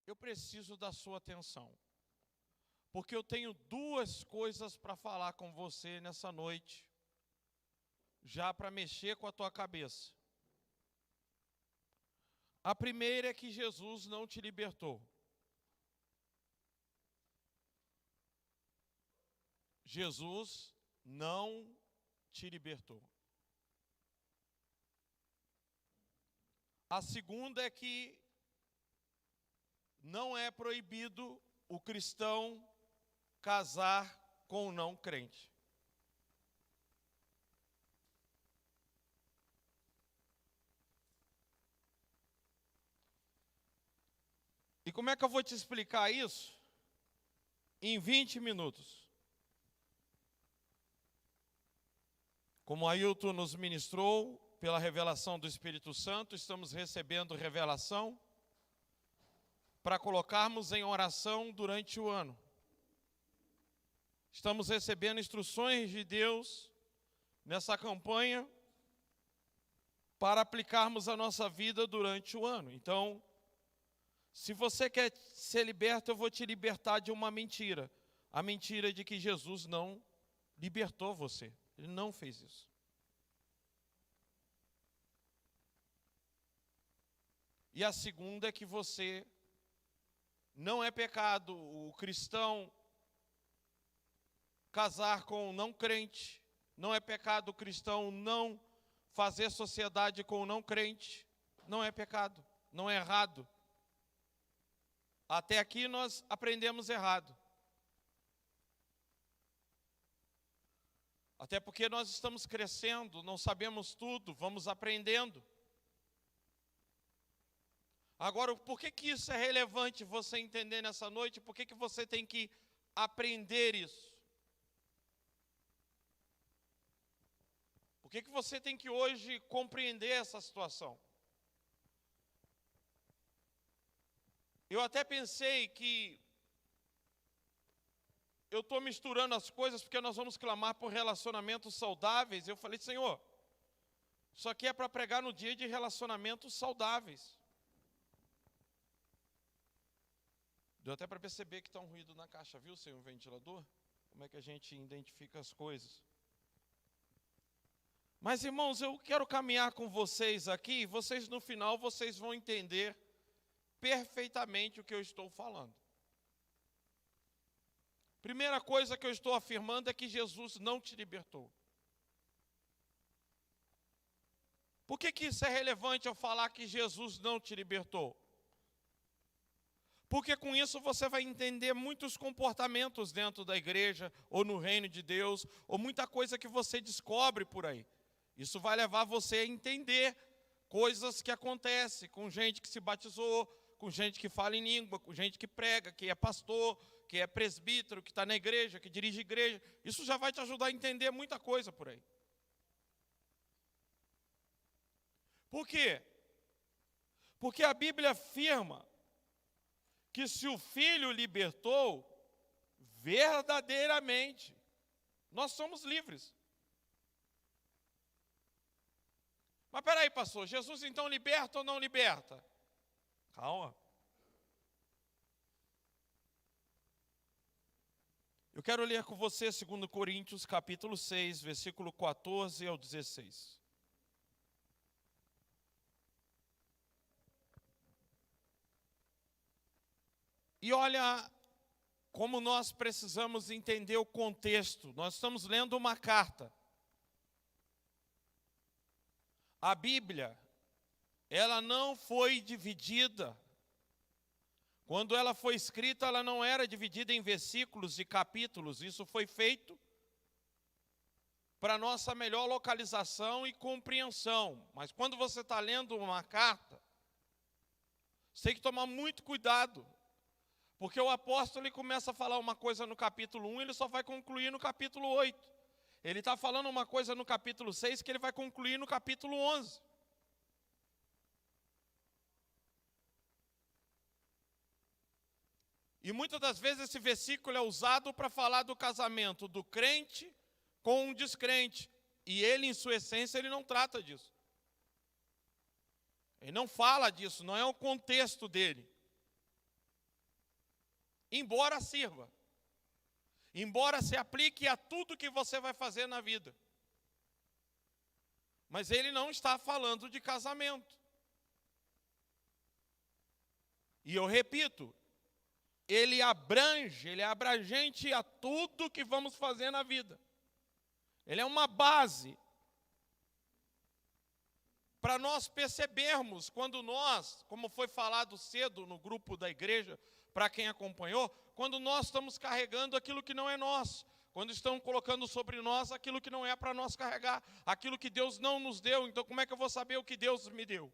eu preciso da sua atenção, porque eu tenho duas coisas para falar com você nessa noite, já para mexer com a tua cabeça. A primeira é que Jesus não te libertou. Jesus não te libertou. A segunda é que não é proibido o cristão casar com o não crente. E como é que eu vou te explicar isso? Em 20 minutos. Como o Ailton nos ministrou, pela revelação do Espírito Santo, estamos recebendo revelação para colocarmos em oração durante o ano. Estamos recebendo instruções de Deus nessa campanha para aplicarmos a nossa vida durante o ano. Então, se você quer ser liberto, eu vou te libertar de uma mentira. A mentira de que Jesus não libertou você. Ele não fez isso. E a segunda é que você não é pecado o cristão casar com um não crente, não é pecado o cristão não fazer sociedade com um não crente, não é pecado, não é errado. Até aqui nós aprendemos errado. Até porque nós estamos crescendo, não sabemos tudo, vamos aprendendo. Agora, por que isso é relevante você entender nessa noite? Por que você tem que aprender isso? Por que você tem que hoje compreender essa situação? Eu até pensei que eu estou misturando as coisas porque nós vamos clamar por relacionamentos saudáveis. Eu falei, Senhor, isso aqui é para pregar no dia de relacionamentos saudáveis. Deu até para perceber que está um ruído na caixa, viu, sem um ventilador? Como é que a gente identifica as coisas? Mas, irmãos, eu quero caminhar com vocês aqui, vocês no final, vocês vão entender perfeitamente o que eu estou falando. Primeira coisa que eu estou afirmando é que Jesus não te libertou. Por que isso é relevante eu falar que Jesus não te libertou? Porque com isso você vai entender muitos comportamentos dentro da igreja, ou no reino de Deus, ou muita coisa que você descobre por aí. Isso vai levar você a entender coisas que acontecem com gente que se batizou, com gente que fala em língua, com gente que prega, que é pastor, que é presbítero, que está na igreja, que dirige igreja. Isso já vai te ajudar a entender muita coisa por aí. Por quê? Porque a Bíblia afirma que se o Filho libertou, verdadeiramente, nós somos livres. Mas peraí, pastor, Jesus então liberta ou não liberta? Calma. Eu quero ler com você 2 Coríntios capítulo 6, versículo 14 ao 16. E olha como nós precisamos entender o contexto. Nós estamos lendo uma carta. A Bíblia, ela não foi dividida. Quando ela foi escrita, ela não era dividida em versículos e capítulos. Isso foi feito para nossa melhor localização e compreensão. Mas quando você está lendo uma carta, você tem que tomar muito cuidado. Porque o apóstolo ele começa a falar uma coisa no capítulo 1, ele só vai concluir no capítulo 8. Ele está falando uma coisa no capítulo 6 que ele vai concluir no capítulo 11. E muitas das vezes esse versículo é usado para falar do casamento do crente com um descrente. E ele, em sua essência, ele não trata disso. Ele não fala disso, não é o contexto dele. embora sirva, embora se aplique a tudo que você vai fazer na vida. Mas ele não está falando de casamento. E eu repito, ele é abrangente a tudo que vamos fazer na vida. Ele é uma base para nós percebermos quando nós, como foi falado cedo no grupo da igreja, para quem acompanhou, quando nós estamos carregando aquilo que não é nosso, quando estão colocando sobre nós aquilo que não é para nós carregar, aquilo que Deus não nos deu. Então como é que eu vou saber o que Deus me deu?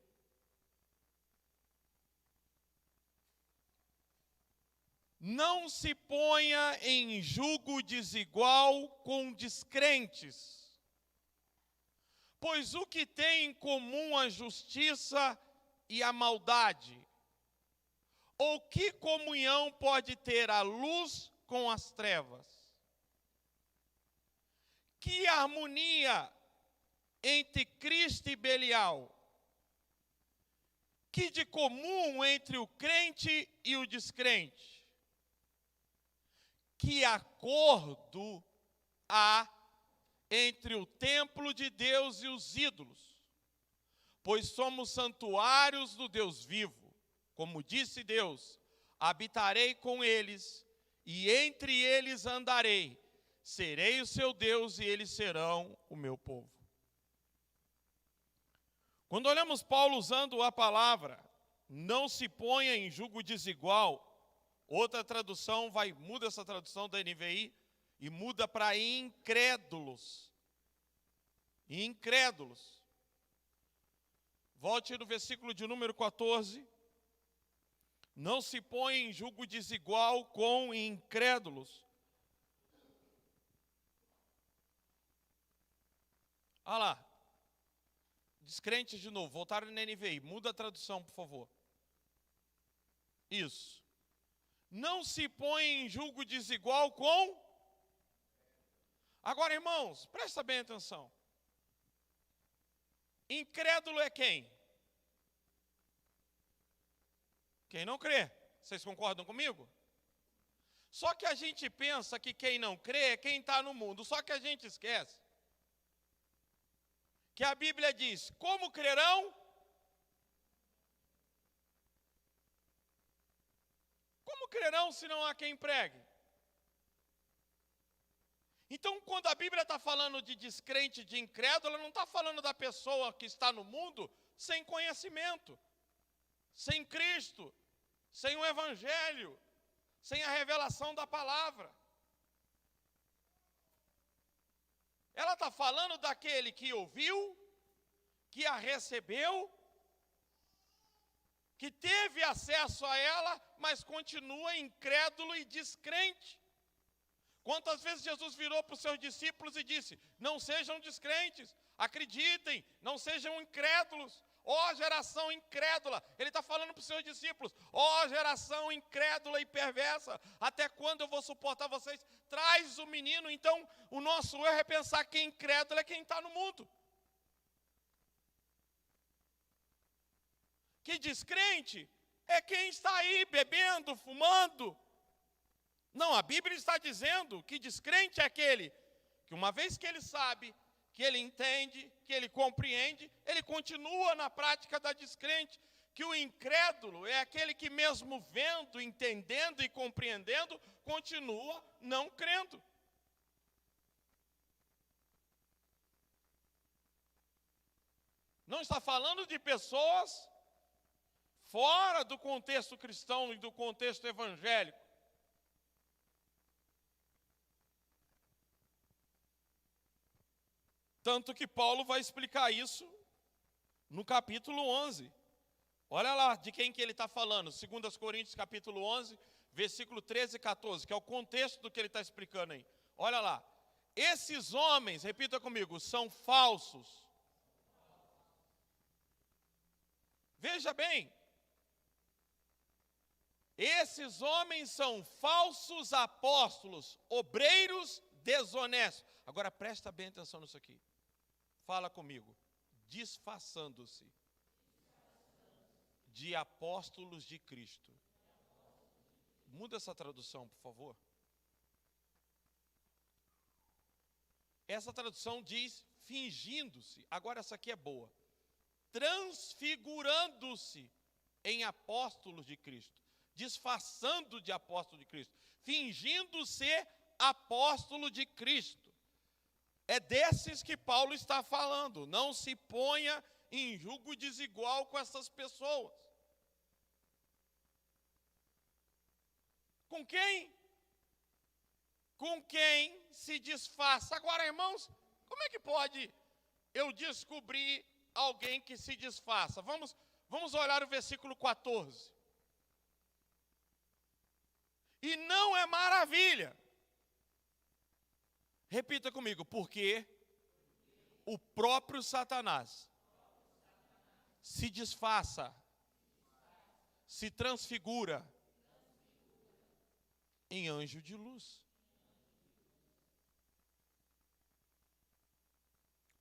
Não se ponha em julgo desigual com descrentes, pois o que tem em comum a justiça e a maldade? Ou que comunhão pode ter a luz com as trevas? Que harmonia entre Cristo e Belial? Que de comum entre o crente e o descrente? Que acordo há entre o templo de Deus e os ídolos? Pois somos santuários do Deus vivo. Como disse Deus, habitarei com eles, e entre eles andarei. Serei o seu Deus, e eles serão o meu povo. Quando olhamos Paulo usando a palavra, não se ponha em julgo desigual, outra tradução muda essa tradução da NVI e muda para incrédulos. Incrédulos. Volte no versículo de número 14. Não se põe em julgo desigual com incrédulos. Olha lá. Descrentes de novo. Voltaram na NVI. Muda a tradução, por favor. Isso. Não se põe em julgo desigual com... Agora, irmãos, presta bem atenção. Incrédulo é quem? Quem não crê. Vocês concordam comigo? Só que a gente pensa que quem não crê é quem está no mundo. Só que a gente esquece que a Bíblia diz, como crerão? Como crerão se não há quem pregue? Então, quando a Bíblia está falando de descrente, de incrédulo, ela não está falando da pessoa que está no mundo sem conhecimento, sem Cristo, sem o Evangelho, sem a revelação da palavra. Ela está falando daquele que ouviu, que a recebeu, que teve acesso a ela, mas continua incrédulo e descrente. Quantas vezes Jesus virou para os seus discípulos e disse, não sejam descrentes, acreditem, não sejam incrédulos. Ó geração incrédula, ele está falando para os seus discípulos, ó geração incrédula e perversa, até quando eu vou suportar vocês? Traz o menino. Então o nosso erro é pensar que incrédulo é quem está no mundo. Que descrente é quem está aí bebendo, fumando. Não, a Bíblia está dizendo que descrente é aquele que uma vez que ele sabe, que ele entende, que ele compreende, ele continua na prática da descrente. Que o incrédulo é aquele que mesmo vendo, entendendo e compreendendo, continua não crendo. Não está falando de pessoas fora do contexto cristão e do contexto evangélico. Tanto que Paulo vai explicar isso no capítulo 11. Olha lá de quem que ele está falando. 2 Coríntios capítulo 11, versículo 13 e 14, que é o contexto do que ele está explicando aí. Olha lá. Esses homens, repita comigo, são falsos. Veja bem. Esses homens são falsos apóstolos, obreiros desonestos. Agora presta bem atenção nisso aqui. Fala comigo. Disfarçando-se de apóstolos de Cristo. Muda essa tradução, por favor. Essa tradução diz fingindo-se. Agora essa aqui é boa. Transfigurando-se em apóstolos de Cristo. Disfarçando de apóstolo de Cristo. Fingindo ser apóstolo de Cristo. É desses que Paulo está falando. Não se ponha em julgo desigual com essas pessoas. Com quem? Com quem se disfarça. Agora, irmãos, como é que pode eu descobrir alguém que se disfarça? Vamos olhar o versículo 14. E não é maravilha. Repita comigo, porque o próprio Satanás se disfarça, se transfigura em anjo de luz.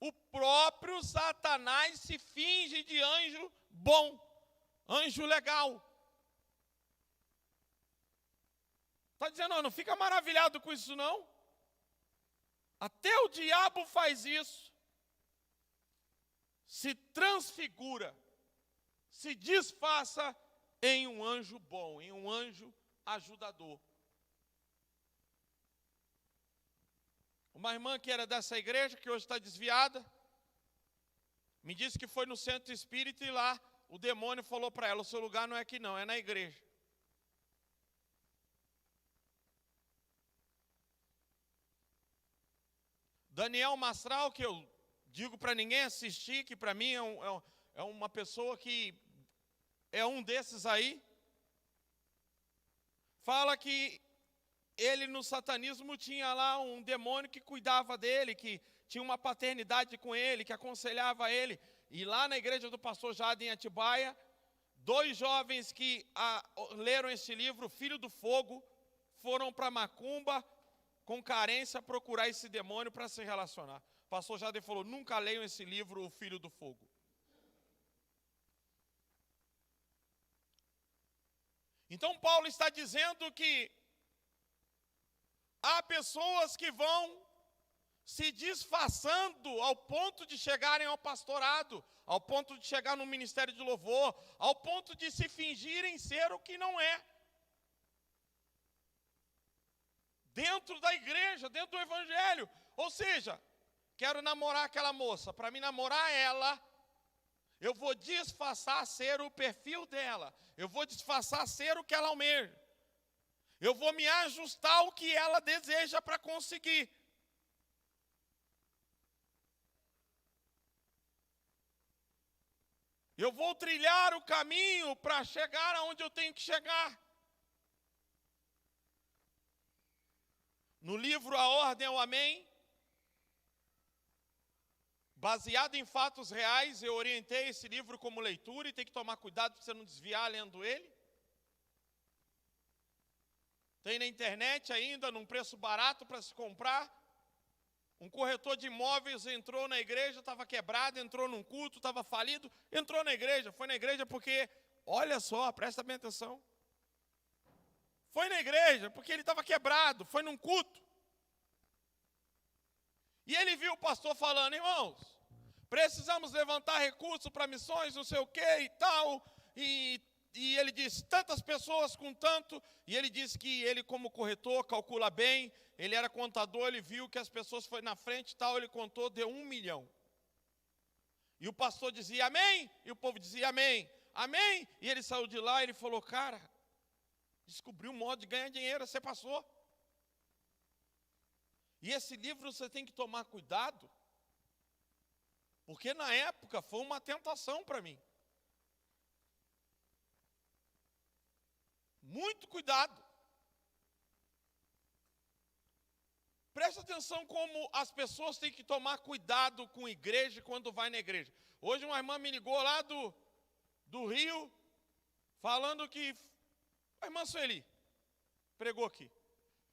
O próprio Satanás se finge de anjo bom, anjo legal. Está dizendo, não fica maravilhado com isso não? Até o diabo faz isso. Se transfigura, se disfarça em um anjo bom, em um anjo ajudador. Uma irmã que era dessa igreja, que hoje está desviada, me disse que foi no centro espírita e lá o demônio falou para ela, o seu lugar não é aqui não, é na igreja. Daniel Mastral, que eu digo para ninguém assistir, que para mim é uma pessoa que é um desses aí, fala que ele no satanismo tinha lá um demônio que cuidava dele, que tinha uma paternidade com ele, que aconselhava ele. E lá na igreja do pastor Jade em Atibaia, 2 jovens que leram esse livro, Filho do Fogo, foram para Macumba, com carência, procurar esse demônio para se relacionar. O pastor Jade falou, nunca leiam esse livro, O Filho do Fogo. Então Paulo está dizendo que há pessoas que vão se disfarçando ao ponto de chegarem ao pastorado, ao ponto de chegar no ministério de louvor, ao ponto de se fingirem ser o que não é. Dentro da igreja, dentro do evangelho. Ou seja, quero namorar aquela moça. Para mim namorar ela, eu vou disfarçar ser o perfil dela. Eu vou disfarçar ser o que ela almeja. Eu vou me ajustar ao que ela deseja para conseguir. Eu vou trilhar o caminho para chegar aonde eu tenho que chegar. No livro A Ordem ao Amém, baseado em fatos reais, eu orientei esse livro como leitura e tem que tomar cuidado para você não desviar lendo ele. Tem na internet ainda, num preço barato para se comprar. Um corretor de imóveis entrou na igreja, estava quebrado, entrou num culto, estava falido, entrou na igreja. Foi na igreja porque, olha só, presta bem atenção. Foi na igreja porque ele estava quebrado, foi num culto. E ele viu o pastor falando, irmãos, precisamos levantar recursos para missões, não sei o que e tal. E ele disse, tantas pessoas com tanto. E ele disse que ele, como corretor, calcula bem. Ele era contador, ele viu que as pessoas foram na frente e tal. Ele contou, deu 1 milhão. E o pastor dizia, amém? E o povo dizia, amém. Amém? E ele saiu de lá e ele falou, cara, descobriu um modo de ganhar dinheiro, você passou. E esse livro você tem que tomar cuidado, porque na época foi uma tentação para mim. Muito cuidado. Preste atenção como as pessoas têm que tomar cuidado com a igreja quando vai na igreja. Hoje uma irmã me ligou lá do Rio, falando que a irmã Sueli pregou aqui,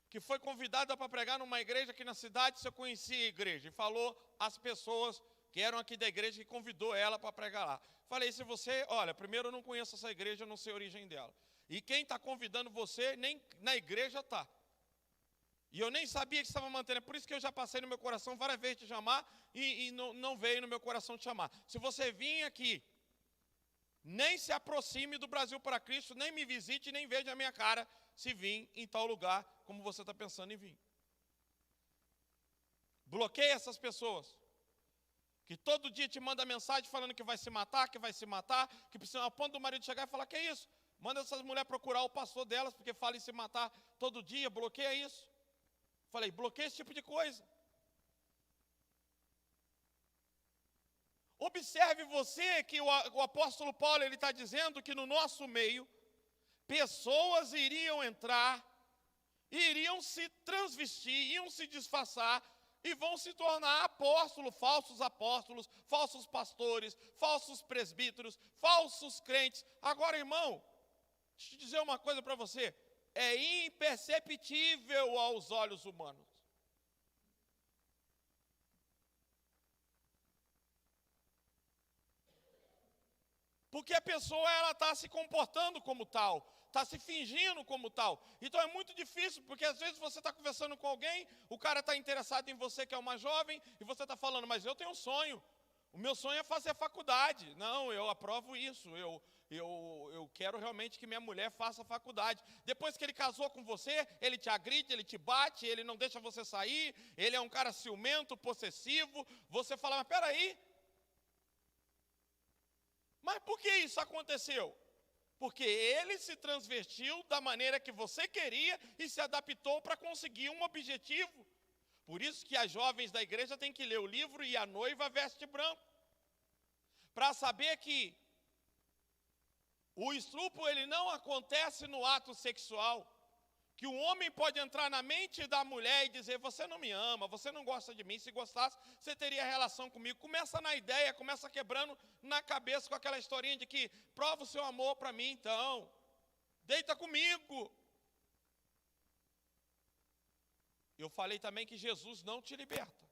que foi convidada para pregar numa igreja aqui na cidade, se eu conhecia a igreja, e falou às pessoas que eram aqui da igreja, que convidou ela para pregar lá. Falei, se você, olha, primeiro eu não conheço essa igreja, eu não sei a origem dela. E quem está convidando você, nem na igreja está. E eu nem sabia que estava mantendo, por isso que eu já passei no meu coração várias vezes te chamar, e não veio no meu coração te chamar. Se você vir aqui, nem se aproxime do Brasil para Cristo, nem me visite, nem veja a minha cara, se vir em tal lugar, como você está pensando em vir. Bloqueie essas pessoas, que todo dia te manda mensagem falando que vai se matar, que precisa, ao ponto do marido chegar e falar, que é isso? Manda essas mulheres procurar o pastor delas, porque fala em se matar todo dia, bloqueia isso. Falei, bloqueia esse tipo de coisa. Observe você que o apóstolo Paulo está dizendo que no nosso meio, pessoas iriam entrar, iriam se transvestir, iam se disfarçar e vão se tornar apóstolos, falsos pastores, falsos presbíteros, falsos crentes. Agora, irmão, deixa eu dizer uma coisa para você. É imperceptível aos olhos humanos. Porque a pessoa ela está se comportando como tal, está se fingindo como tal. Então é muito difícil, porque às vezes você está conversando com alguém, o cara está interessado em você que é uma jovem, e você está falando, mas eu tenho um sonho. O meu sonho é fazer faculdade. Não, eu aprovo isso, eu quero realmente que minha mulher faça faculdade. Depois que ele casou com você, ele te agride, ele te bate, ele não deixa você sair, ele é um cara ciumento, possessivo. Você fala, mas peraí, mas por que isso aconteceu? Porque ele se transvestiu da maneira que você queria e se adaptou para conseguir um objetivo. Por isso que as jovens da igreja têm que ler o livro E a Noiva Veste Branco, para saber que o estupro ele não acontece no ato sexual, que o homem pode entrar na mente da mulher e dizer, você não me ama, você não gosta de mim, se gostasse, você teria relação comigo. Começa na ideia, começa quebrando na cabeça com aquela historinha de que, prova o seu amor para mim então, deita comigo. Eu falei também que Jesus não te liberta.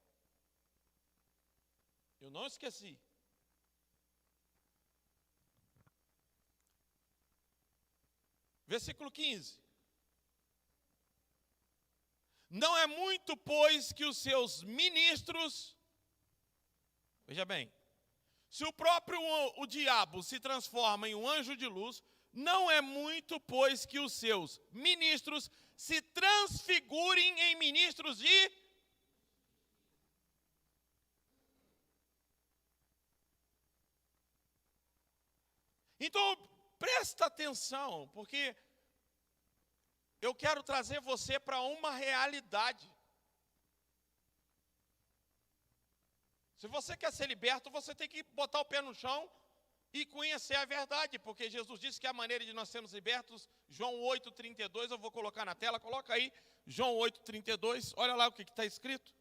Eu não esqueci. Versículo 15. Não é muito, pois, que os seus ministros, veja bem, se o próprio o diabo se transforma em um anjo de luz, não é muito, pois, que os seus ministros se transfigurem em ministros de... Então, presta atenção, porque eu quero trazer você para uma realidade. Se você quer ser liberto, você tem que botar o pé no chão e conhecer a verdade, porque Jesus disse que a maneira de nós sermos libertos, João 8,32, eu vou colocar na tela, coloca aí, João 8,32, olha lá o que está escrito.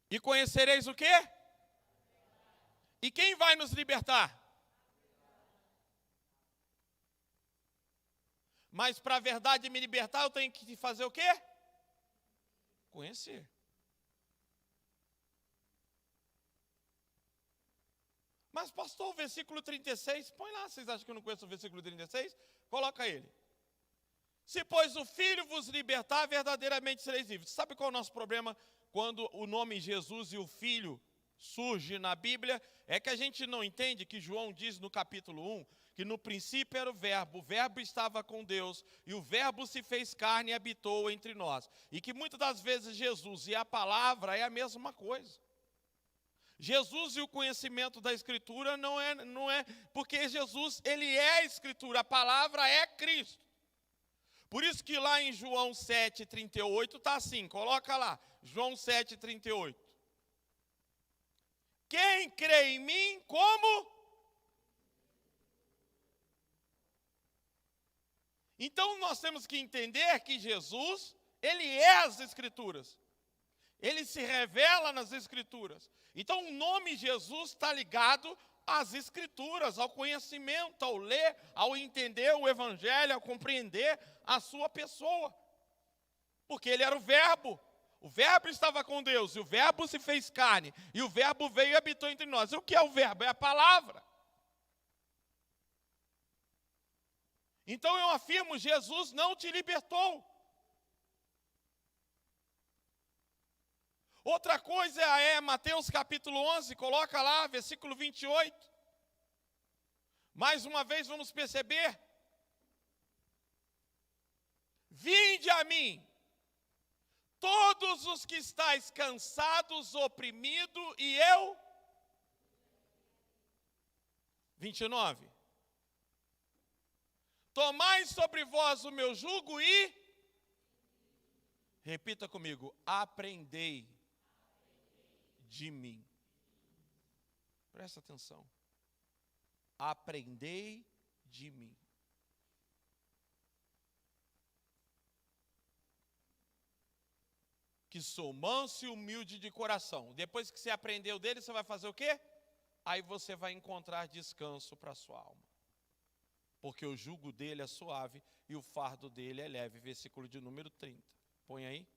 E conhecereis o quê? E quem vai nos libertar? Mas para a verdade me libertar, eu tenho que fazer o quê? Conhecer. Mas pastor, o versículo 36, põe lá, vocês acham que eu não conheço o versículo 36? Coloca ele. Se pois o Filho vos libertar, verdadeiramente sereis livres. Sabe qual é o nosso problema quando o nome Jesus e o Filho surge na Bíblia? É que a gente não entende que João diz no capítulo 1, que no princípio era o Verbo estava com Deus, e o Verbo se fez carne e habitou entre nós. E que muitas das vezes Jesus e a palavra é a mesma coisa. Jesus e o conhecimento da Escritura não é, porque Jesus, ele é a Escritura, a palavra é Cristo. Por isso que lá em João 7,38 está assim, coloca lá, João 7,38. Quem crê em mim, como? Então nós temos que entender que Jesus, ele é as Escrituras. Ele se revela nas Escrituras. Então o nome Jesus está ligado às Escrituras, ao conhecimento, ao ler, ao entender o Evangelho, ao compreender a sua pessoa. Porque ele era o Verbo. O verbo estava com Deus, e o verbo se fez carne, e o verbo veio e habitou entre nós. E o que é o verbo? É a palavra. Então eu afirmo, Jesus não te libertou. Outra coisa é Mateus capítulo 11, coloca lá, versículo 28. Mais uma vez vamos perceber. Vinde a mim, todos os que estáis cansados, oprimidos, e eu. 29. Tomai sobre vós o meu jugo e. Repita comigo, aprendei de mim. Presta atenção. Aprendei de mim. Que sou manso e humilde de coração. Depois que você aprendeu dele, você vai fazer o quê? Aí você vai encontrar descanso para a sua alma. Porque o jugo dele é suave e o fardo dele é leve. Versículo de número 30. Põe aí.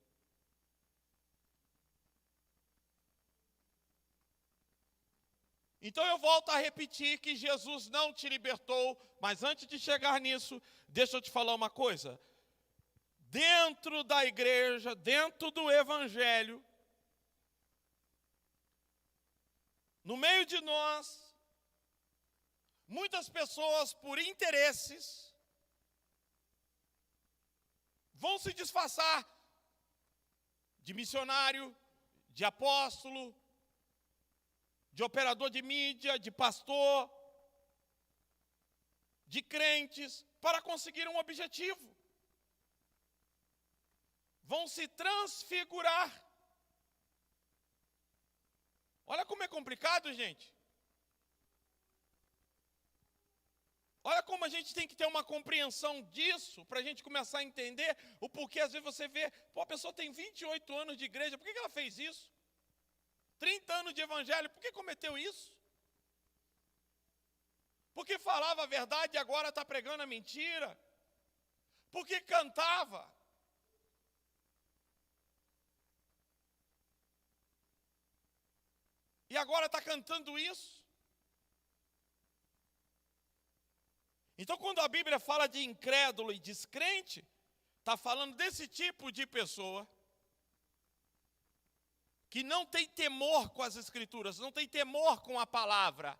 Então eu volto a repetir que Jesus não te libertou, mas antes de chegar nisso, deixa eu te falar uma coisa. Dentro da igreja, dentro do evangelho, no meio de nós, muitas pessoas por interesses vão se disfarçar de missionário, de apóstolo, de operador de mídia, de pastor, de crentes, para conseguir um objetivo. Vão se transfigurar. Olha como é complicado, gente. Olha como a gente tem que ter uma compreensão disso, para a gente começar a entender o porquê. Às vezes você vê, a pessoa tem 28 anos de igreja, por que ela fez isso? 30 anos de evangelho, por que cometeu isso? Porque falava a verdade e agora está pregando a mentira? Porque cantava? E agora está cantando isso? Então, quando a Bíblia fala de incrédulo e descrente, está falando desse tipo de pessoa que não tem temor com as Escrituras, não tem temor com a palavra,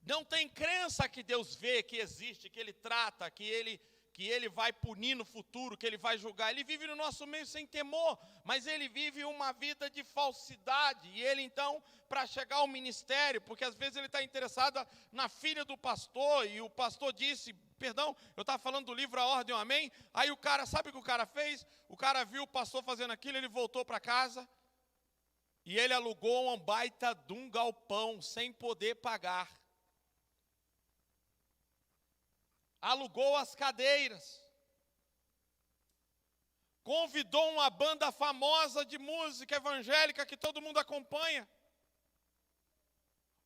não tem crença que Deus vê, que existe, que Ele trata, que Ele vai punir no futuro, que Ele vai julgar. Ele vive no nosso meio sem temor, mas ele vive uma vida de falsidade. E ele então, para chegar ao ministério, porque às vezes ele está interessado na filha do pastor, e o pastor disse, perdão, eu estava falando do livro A Ordem, Amém? Aí o cara, sabe o que o cara fez? O cara viu o pastor fazendo aquilo, ele voltou para casa, e ele alugou um baita de um galpão, sem poder pagar. Alugou as cadeiras, convidou uma banda famosa de música evangélica que todo mundo acompanha,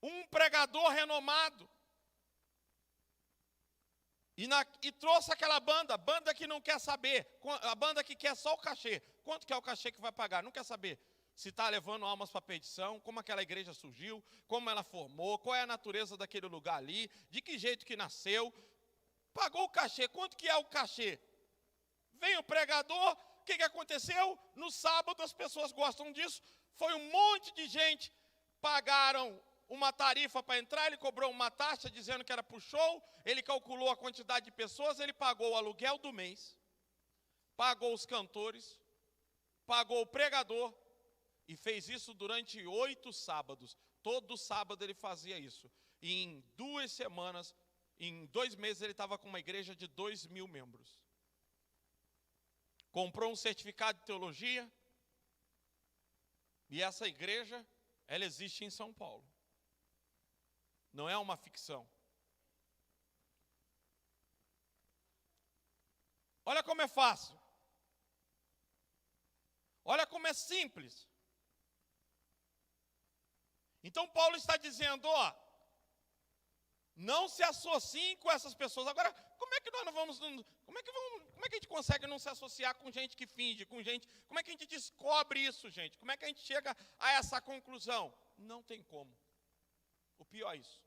um pregador renomado, e trouxe aquela banda que não quer saber, a banda que quer só o cachê. Quanto que é o cachê que vai pagar? Não quer saber se está levando almas para a perdição, como aquela igreja surgiu, como ela formou, qual é a natureza daquele lugar ali, de que jeito que nasceu. Pagou o cachê. Quanto que é o cachê? Vem o pregador, o que aconteceu? No sábado, as pessoas gostam disso, foi um monte de gente, pagaram uma tarifa para entrar, ele cobrou uma taxa dizendo que era para o show, ele calculou a quantidade de pessoas, ele pagou o aluguel do mês, pagou os cantores, pagou o pregador, e fez isso durante 8 sábados. Todo sábado ele fazia isso. E em 2 semanas, em 2 meses, ele estava com uma igreja de 2.000 membros. Comprou um certificado de teologia. E essa igreja, ela existe em São Paulo. Não é uma ficção. Olha como é fácil. Olha como é simples. Então Paulo está dizendo, Não se associem com essas pessoas. Agora, como é que nós não vamos, como é que a gente consegue não se associar com gente que finge, com gente, como é que a gente descobre isso, gente? Como é que a gente chega a essa conclusão? Não tem como. O pior é isso.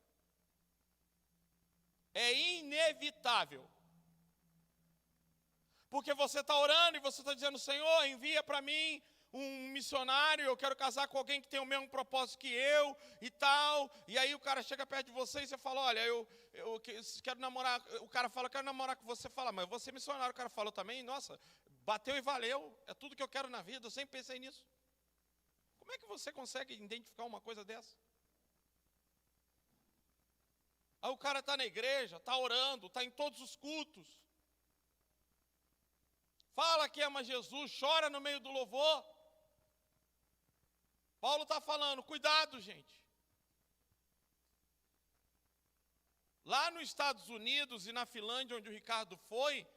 É inevitável. Porque você está orando e você está dizendo, Senhor, envia para mim um missionário, eu quero casar com alguém que tem o mesmo propósito que eu e tal. E aí o cara chega perto de você e você fala, olha, eu quero namorar. O cara fala, eu quero namorar com você. Fala, mas você é missionário. O cara falou também, nossa, bateu e valeu. É tudo que eu quero na vida, eu sempre pensei nisso. Como é que você consegue identificar uma coisa dessa? Aí o cara está na igreja, está orando, está em todos os cultos. Fala que ama Jesus, chora no meio do louvor. Paulo está falando, cuidado, gente. Lá nos Estados Unidos e na Finlândia, onde o Ricardo foi,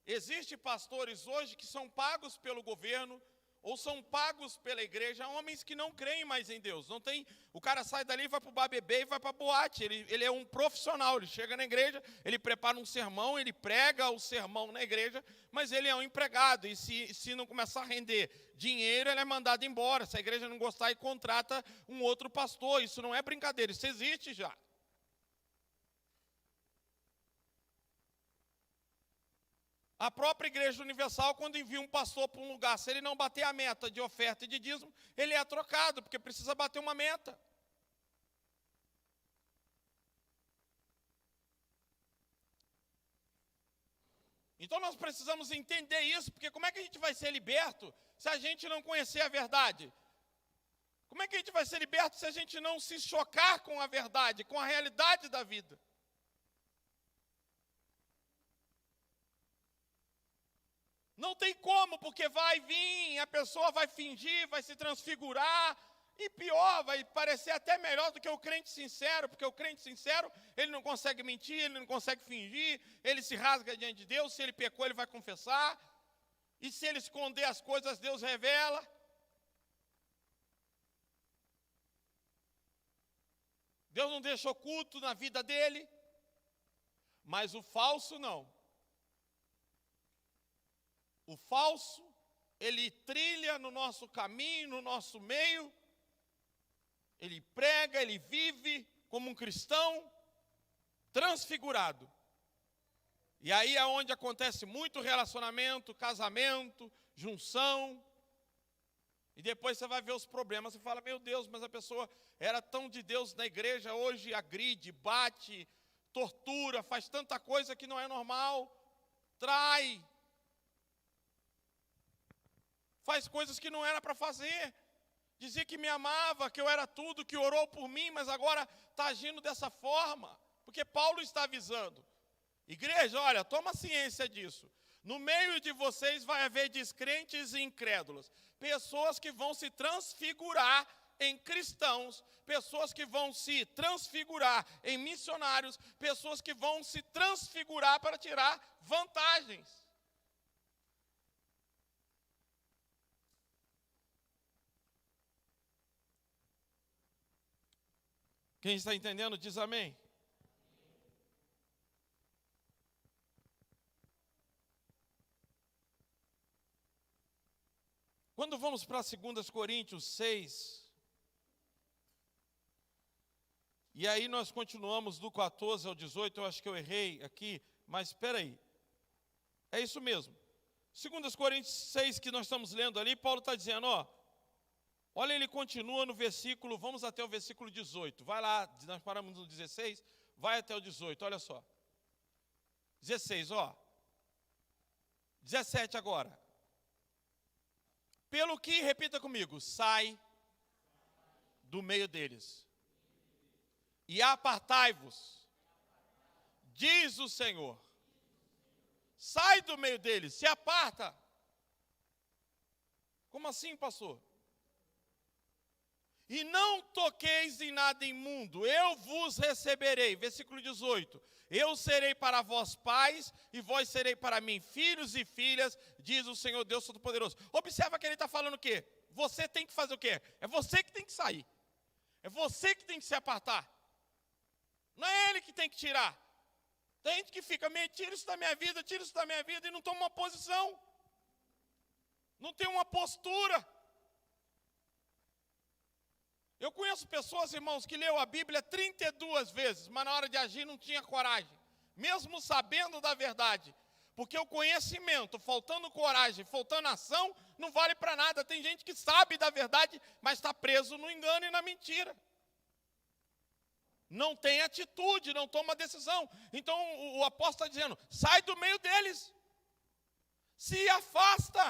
existem pastores hoje que são pagos pelo governo ou são pagos pela igreja, homens que não creem mais em Deus. Não tem, o cara sai dali, vai para o bar beber e vai para a boate. Ele é um profissional, ele chega na igreja, ele prepara um sermão, ele prega o sermão na igreja, mas ele é um empregado. E se não começar a render dinheiro, ele é mandado embora. Se a igreja não gostar, ele contrata um outro pastor. Isso não é brincadeira, isso existe já. A própria Igreja Universal, quando envia um pastor para um lugar, se ele não bater a meta de oferta e de dízimo, ele é trocado, porque precisa bater uma meta. Então nós precisamos entender isso, porque como é que a gente vai ser liberto se a gente não conhecer a verdade? Como é que a gente vai ser liberto se a gente não se chocar com a verdade, com a realidade da vida? Não tem como, porque vai vir, a pessoa vai fingir, vai se transfigurar, e pior, vai parecer até melhor do que o crente sincero, porque o crente sincero, ele não consegue mentir, ele não consegue fingir, ele se rasga diante de Deus, se ele pecou, ele vai confessar, e se ele esconder as coisas, Deus revela. Deus não deixa oculto na vida dele, mas o falso não. O falso, ele trilha no nosso caminho, no nosso meio, ele prega, ele vive como um cristão transfigurado. E aí é onde acontece muito relacionamento, casamento, junção. E depois você vai ver os problemas, você fala, meu Deus, mas a pessoa era tão de Deus na igreja, hoje agride, bate, tortura, faz tanta coisa que não é normal, trai. Faz coisas que não era para fazer. Dizia que me amava, que eu era tudo, que orou por mim, mas agora está agindo dessa forma. Porque Paulo está avisando. Igreja, olha, toma ciência disso. No meio de vocês vai haver descrentes e incrédulos. Pessoas que vão se transfigurar em cristãos. Pessoas que vão se transfigurar em missionários. Pessoas que vão se transfigurar para tirar vantagens. Quem está entendendo, diz amém. Quando vamos para 2 Coríntios 6, e aí nós continuamos do 14 ao 18, eu acho que eu errei aqui, mas espera aí. É isso mesmo. 2 Coríntios 6 que nós estamos lendo ali, Paulo está dizendo, olha, ele continua no versículo, vamos até o versículo 18. Vai lá, nós paramos no 16, vai até o 18, olha só. 16, 17 agora. Pelo que, repita comigo, sai do meio deles. E apartai-vos, diz o Senhor. Sai do meio deles, se aparta. Como assim, pastor? E não toqueis em nada imundo, eu vos receberei. Versículo 18. Eu serei para vós pais, e vós serei para mim filhos e filhas, diz o Senhor Deus Todo-Poderoso. Observa que ele está falando o quê? Você tem que fazer o quê? É você que tem que sair. É você que tem que se apartar. Não é ele que tem que tirar. Tem gente que fica meio, tira isso da minha vida, tira isso da minha vida, e não toma uma posição. Não tem uma postura. Eu conheço pessoas, irmãos, que leu a Bíblia 32 vezes, mas na hora de agir não tinha coragem, mesmo sabendo da verdade. Porque o conhecimento, faltando coragem, faltando ação, não vale para nada. Tem gente que sabe da verdade, mas está preso no engano e na mentira. Não tem atitude, não toma decisão. Então o apóstolo está dizendo, sai do meio deles. Se afasta.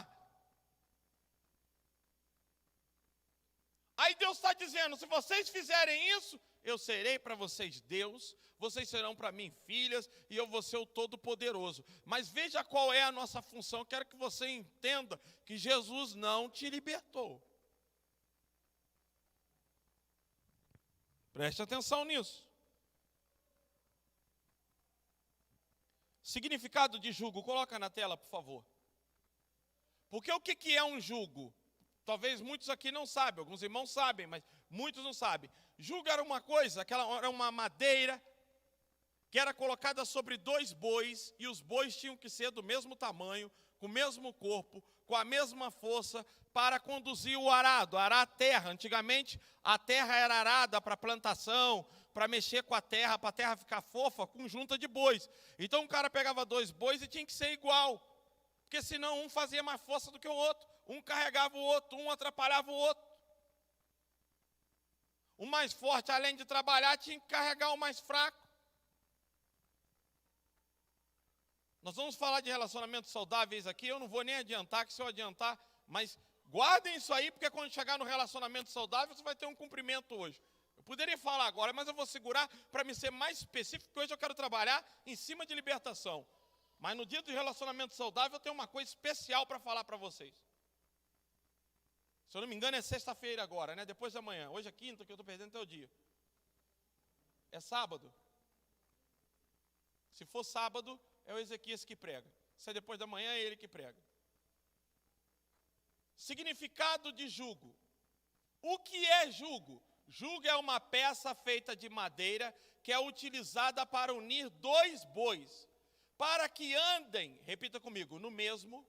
Aí Deus está dizendo, se vocês fizerem isso, eu serei para vocês Deus, vocês serão para mim filhas, e eu vou ser o Todo-Poderoso. Mas veja qual é a nossa função, quero que você entenda que Jesus não te libertou. Preste atenção nisso. Significado de jugo, coloca na tela, por favor. Porque o que é um jugo? Talvez muitos aqui não sabem, alguns irmãos sabem, mas muitos não sabem. Jugo era uma coisa, era uma madeira que era colocada sobre 2 bois, e os bois tinham que ser do mesmo tamanho, com o mesmo corpo, com a mesma força, para conduzir o arado, arar a terra. Antigamente, a terra era arada para plantação, para mexer com a terra, para a terra ficar fofa, com junta de bois. Então, o cara pegava 2 bois e tinha que ser igual, porque senão um fazia mais força do que o outro, um carregava o outro, um atrapalhava o outro. O mais forte, além de trabalhar, tinha que carregar o mais fraco. Nós vamos falar de relacionamentos saudáveis aqui, eu não vou nem adiantar, que se eu adiantar, mas guardem isso aí, porque quando chegar no relacionamento saudável, você vai ter um cumprimento hoje. Eu poderia falar agora, mas eu vou segurar para me ser mais específico, porque hoje eu quero trabalhar em cima de libertação. Mas no dia do relacionamento saudável, eu tenho uma coisa especial para falar para vocês. Se eu não me engano, é sexta-feira agora, né? Depois da manhã. Hoje é quinta, que eu estou perdendo até o dia. É sábado. Se for sábado, é o Ezequias que prega. Se é depois da manhã, é ele que prega. Significado de jugo. O que é jugo? Jugo é uma peça feita de madeira que é utilizada para unir 2 bois, para que andem, repita comigo, no mesmo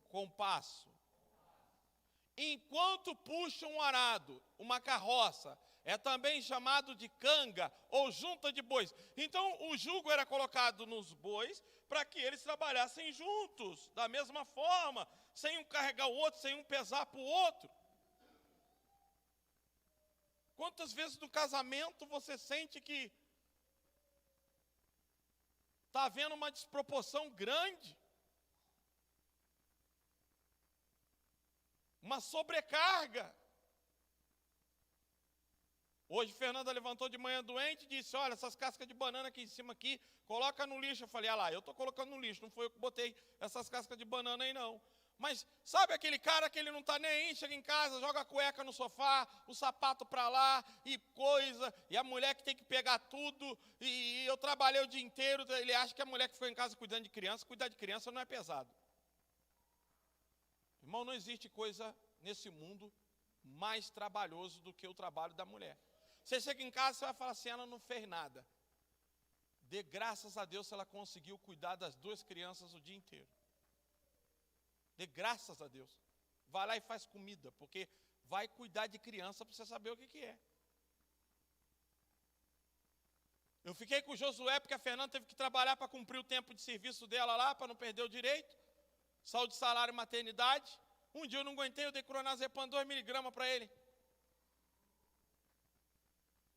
compasso. Enquanto puxam um arado, uma carroça, é também chamado de canga ou junta de bois. Então, o jugo era colocado nos bois para que eles trabalhassem juntos, da mesma forma, sem um carregar o outro, sem um pesar para o outro. Quantas vezes no casamento você sente que está havendo uma desproporção grande? Uma sobrecarga. Hoje Fernanda levantou de manhã doente e disse, olha, essas cascas de banana aqui em cima aqui, coloca no lixo. Eu falei, ah lá, eu estou colocando no lixo, não foi eu que botei essas cascas de banana aí não. Mas sabe aquele cara que ele não está nem aí, chega em casa, joga a cueca no sofá, o sapato para lá e coisa, e a mulher que tem que pegar tudo, e eu trabalhei o dia inteiro, ele acha que a mulher que ficou em casa cuidando de criança, cuidar de criança não é pesado. Irmão, não existe coisa nesse mundo mais trabalhoso do que o trabalho da mulher. Você chega em casa, você vai falar assim, ela não fez nada. Dê graças a Deus se ela conseguiu cuidar das 2 crianças o dia inteiro. Dê graças a Deus. Vai lá e faz comida, porque vai cuidar de criança para você saber o que é. Eu fiquei com o Josué, porque a Fernanda teve que trabalhar para cumprir o tempo de serviço dela lá, para não perder o direito. Saúde, salário e maternidade. Um dia eu não aguentei, eu dei clonazepam 2 miligramas para ele.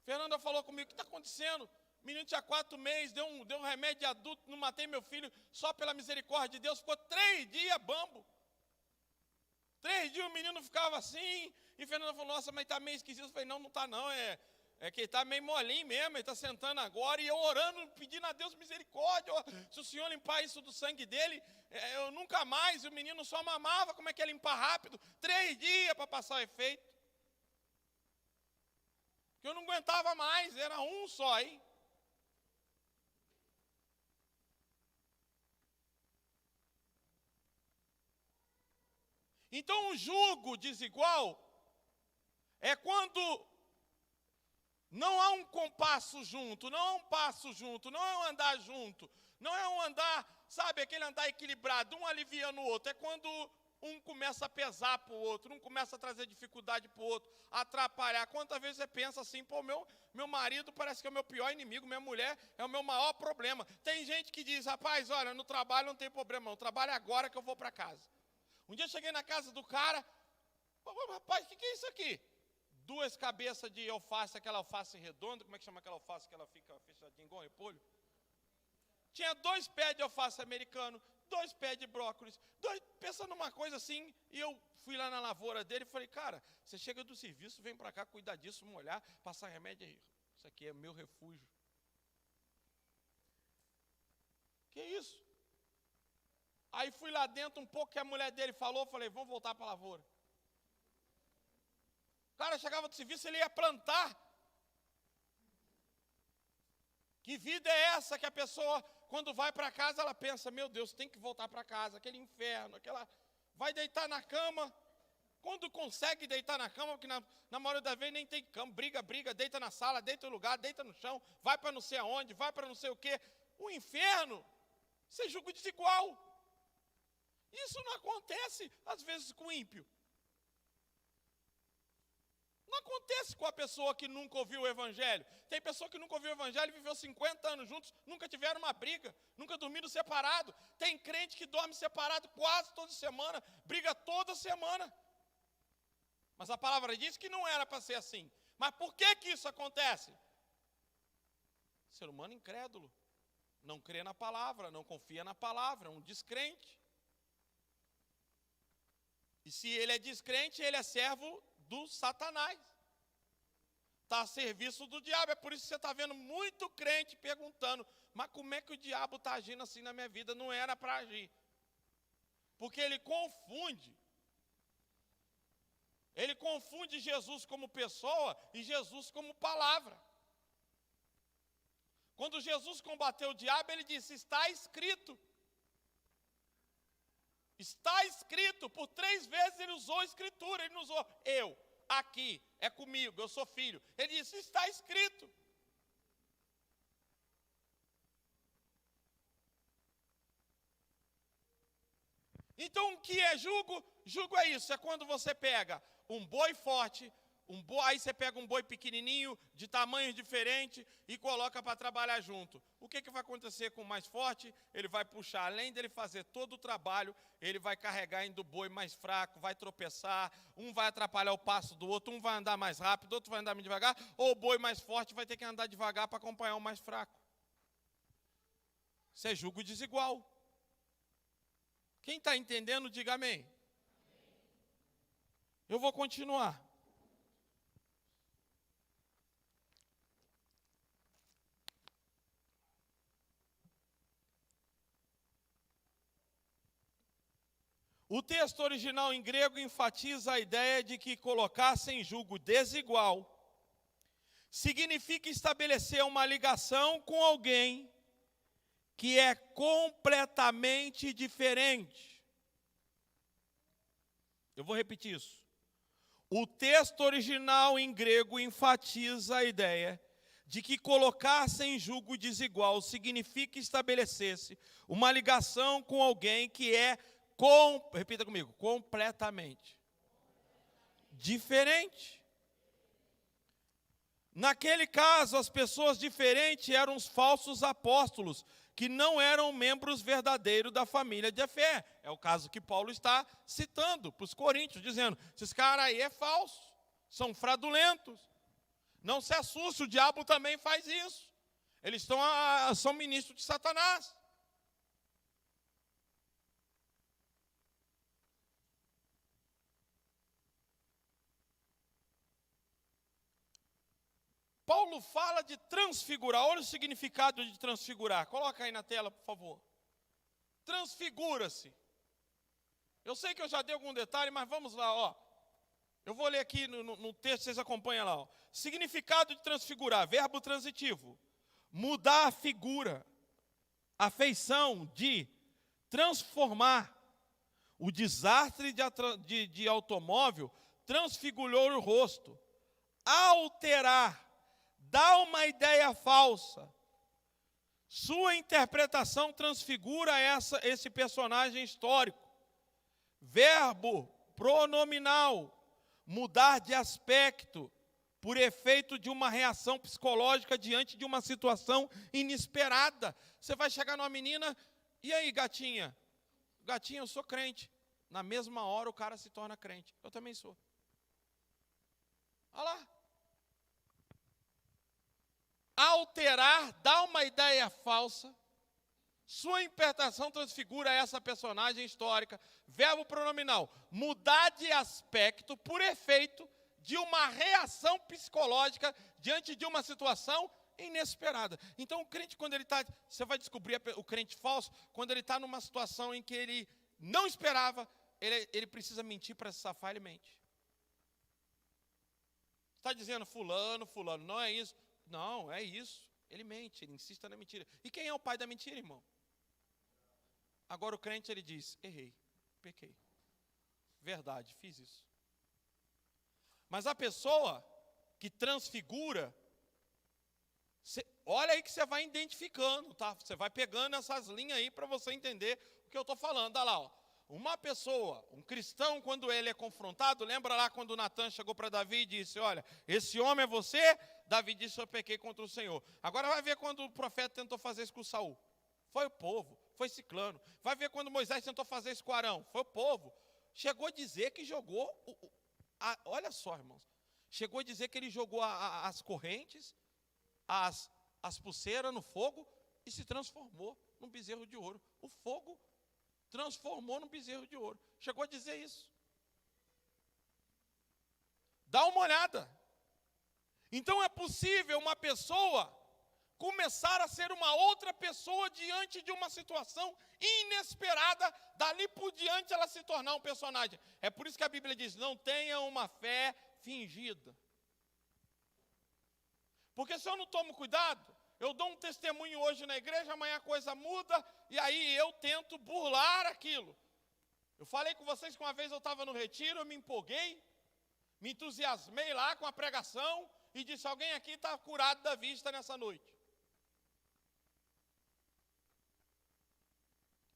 Fernanda falou comigo, o que está acontecendo? O menino tinha 4 meses, deu um remédio de adulto, não matei meu filho, só pela misericórdia de Deus, ficou 3 dias bambo. 3 dias o menino ficava assim, e Fernanda falou, nossa, mas está meio esquisito. Eu falei, não está não, é que ele está meio molinho mesmo, ele está sentando agora, e eu orando, pedindo a Deus misericórdia, se o Senhor limpar isso do sangue dele, eu nunca mais, o menino só mamava, como é que é limpar rápido? 3 dias para passar o efeito. Porque eu não aguentava mais, era um só, hein? Então, o jugo desigual é quando Não há um compasso junto, não há um passo junto, não é um andar junto, não é um andar, sabe, aquele andar equilibrado, um aliviando o outro. É quando um começa a pesar para o outro, um começa a trazer dificuldade para o outro, atrapalhar. Quantas vezes você pensa assim, pô, meu marido parece que é o meu pior inimigo, minha mulher é o meu maior problema. Tem gente que diz, rapaz, olha, no trabalho não tem problema não, trabalho é agora que eu vou para casa. Um dia eu cheguei na casa do cara, rapaz, o que é isso aqui? 2 cabeças de alface, aquela alface redonda, como é que chama aquela alface que ela fica fechadinha igual repolho? Tinha 2 pés de alface americano, 2 pés de brócolis, pensa numa coisa assim, e eu fui lá na lavoura dele e falei, cara, você chega do serviço, vem para cá cuidar disso, molhar, passar remédio aí. Isso aqui é meu refúgio. Que isso? Aí fui lá dentro um pouco que a mulher dele falou, falei, vamos voltar para a lavoura. O cara chegava do serviço, ele ia plantar. Que vida é essa que a pessoa, quando vai para casa, ela pensa, meu Deus, tem que voltar para casa, aquele inferno, vai deitar na cama, quando consegue deitar na cama, porque na maioria das vezes nem tem cama, briga, deita na sala, deita no lugar, deita no chão, vai para não sei aonde, vai para não sei o quê. O inferno, você julga desigual. Isso não acontece, às vezes, com o ímpio. Não acontece com a pessoa que nunca ouviu o Evangelho. Tem pessoa que nunca ouviu o Evangelho e viveu 50 anos juntos, nunca tiveram uma briga, nunca dormiram separado. Tem crente que dorme separado quase toda semana, briga toda semana. Mas a palavra diz que não era para ser assim. Mas por que isso acontece? Ser humano incrédulo, não crê na palavra, não confia na palavra, um descrente. E se ele é descrente, ele é servo do Satanás. Está a serviço do diabo. É por isso que você está vendo muito crente perguntando, mas como é que o diabo está agindo assim na minha vida? Não era para agir. Porque ele confunde. Ele confunde Jesus como pessoa e Jesus como palavra. Quando Jesus combateu o diabo, ele disse, está escrito. Está escrito, por 3 vezes ele usou a escritura, ele não usou eu, aqui, é comigo, eu sou filho. Ele disse, está escrito. Então o que é jugo? Jugo é isso, é quando você pega um boi forte, aí você pega um boi pequenininho, de tamanho diferente, e coloca para trabalhar junto. O que vai acontecer com o mais forte? Ele vai puxar, além dele fazer todo o trabalho, ele vai carregar indo o boi mais fraco, vai tropeçar, um vai atrapalhar o passo do outro, um vai andar mais rápido, outro vai andar mais devagar, ou o boi mais forte vai ter que andar devagar para acompanhar o mais fraco. Isso é jugo desigual. Quem está entendendo, diga amém. Eu vou continuar. O texto original em grego enfatiza a ideia de que colocar-se em julgo desigual significa estabelecer uma ligação com alguém que é completamente diferente. Eu vou repetir isso. O texto original em grego enfatiza a ideia de que colocar-se em julgo desigual significa estabelecer-se uma ligação com alguém que é repita comigo, completamente diferente. Naquele caso, as pessoas diferentes eram os falsos apóstolos, que não eram membros verdadeiros da família de fé. É o caso que Paulo está citando para os coríntios, dizendo, esses caras aí é falso, são fraudulentos. Não se assuste, o diabo também faz isso. Eles são ministros de Satanás. Paulo fala de transfigurar. Olha o significado de transfigurar. Coloca aí na tela, por favor. Transfigura-se. Eu sei que eu já dei algum detalhe, mas vamos lá, ó. Eu vou ler aqui no texto, vocês acompanham lá, ó. Significado de transfigurar, verbo transitivo. Mudar a figura, a feição de transformar. O desastre de automóvel transfigurou o rosto. Alterar, dá uma ideia falsa. Sua interpretação transfigura esse personagem histórico. Verbo pronominal, mudar de aspecto, por efeito de uma reação psicológica diante de uma situação inesperada. Você vai chegar numa menina, e aí, gatinha? Gatinha, eu sou crente. Na mesma hora o cara se torna crente. Eu também sou. Olha lá. Alterar, dá uma ideia falsa. Sua interpretação transfigura essa personagem histórica. Verbo pronominal, mudar de aspecto por efeito de uma reação psicológica diante de uma situação inesperada. Então o crente, quando ele está, você vai descobrir o crente falso, quando ele está numa situação em que ele não esperava, ele precisa mentir para se safar, ele mente. Está dizendo fulano, não é isso. Não, é isso. Ele mente, ele insiste na mentira. E quem é o pai da mentira, irmão? Agora o crente, ele diz, errei, pequei. Verdade, fiz isso. Mas a pessoa que transfigura, olha aí que você vai identificando, tá? Você vai pegando essas linhas aí para você entender o que eu estou falando. Olha lá, ó. Uma pessoa, um cristão, quando ele é confrontado, lembra lá quando Natan chegou para Davi e disse, olha, esse homem é você? Davi disse, eu pequei contra o Senhor. Agora vai ver quando o profeta tentou fazer isso com Saul. Foi o povo, foi Ciclano. Vai ver quando Moisés tentou fazer isso com Arão. Foi o povo. Chegou a dizer que jogou, olha só, irmãos. Chegou a dizer que ele jogou as correntes, as pulseiras no fogo e se transformou num bezerro de ouro. O fogo transformou num bezerro de ouro. Chegou a dizer isso. Dá uma olhada. Então é possível uma pessoa começar a ser uma outra pessoa diante de uma situação inesperada, dali por diante ela se tornar um personagem. É por isso que a Bíblia diz, não tenha uma fé fingida. Porque se eu não tomo cuidado, eu dou um testemunho hoje na igreja, amanhã a coisa muda, e aí eu tento burlar aquilo. Eu falei com vocês que uma vez eu estava no retiro, eu me empolguei, me entusiasmei lá com a pregação, e disse, alguém aqui está curado da vista nessa noite.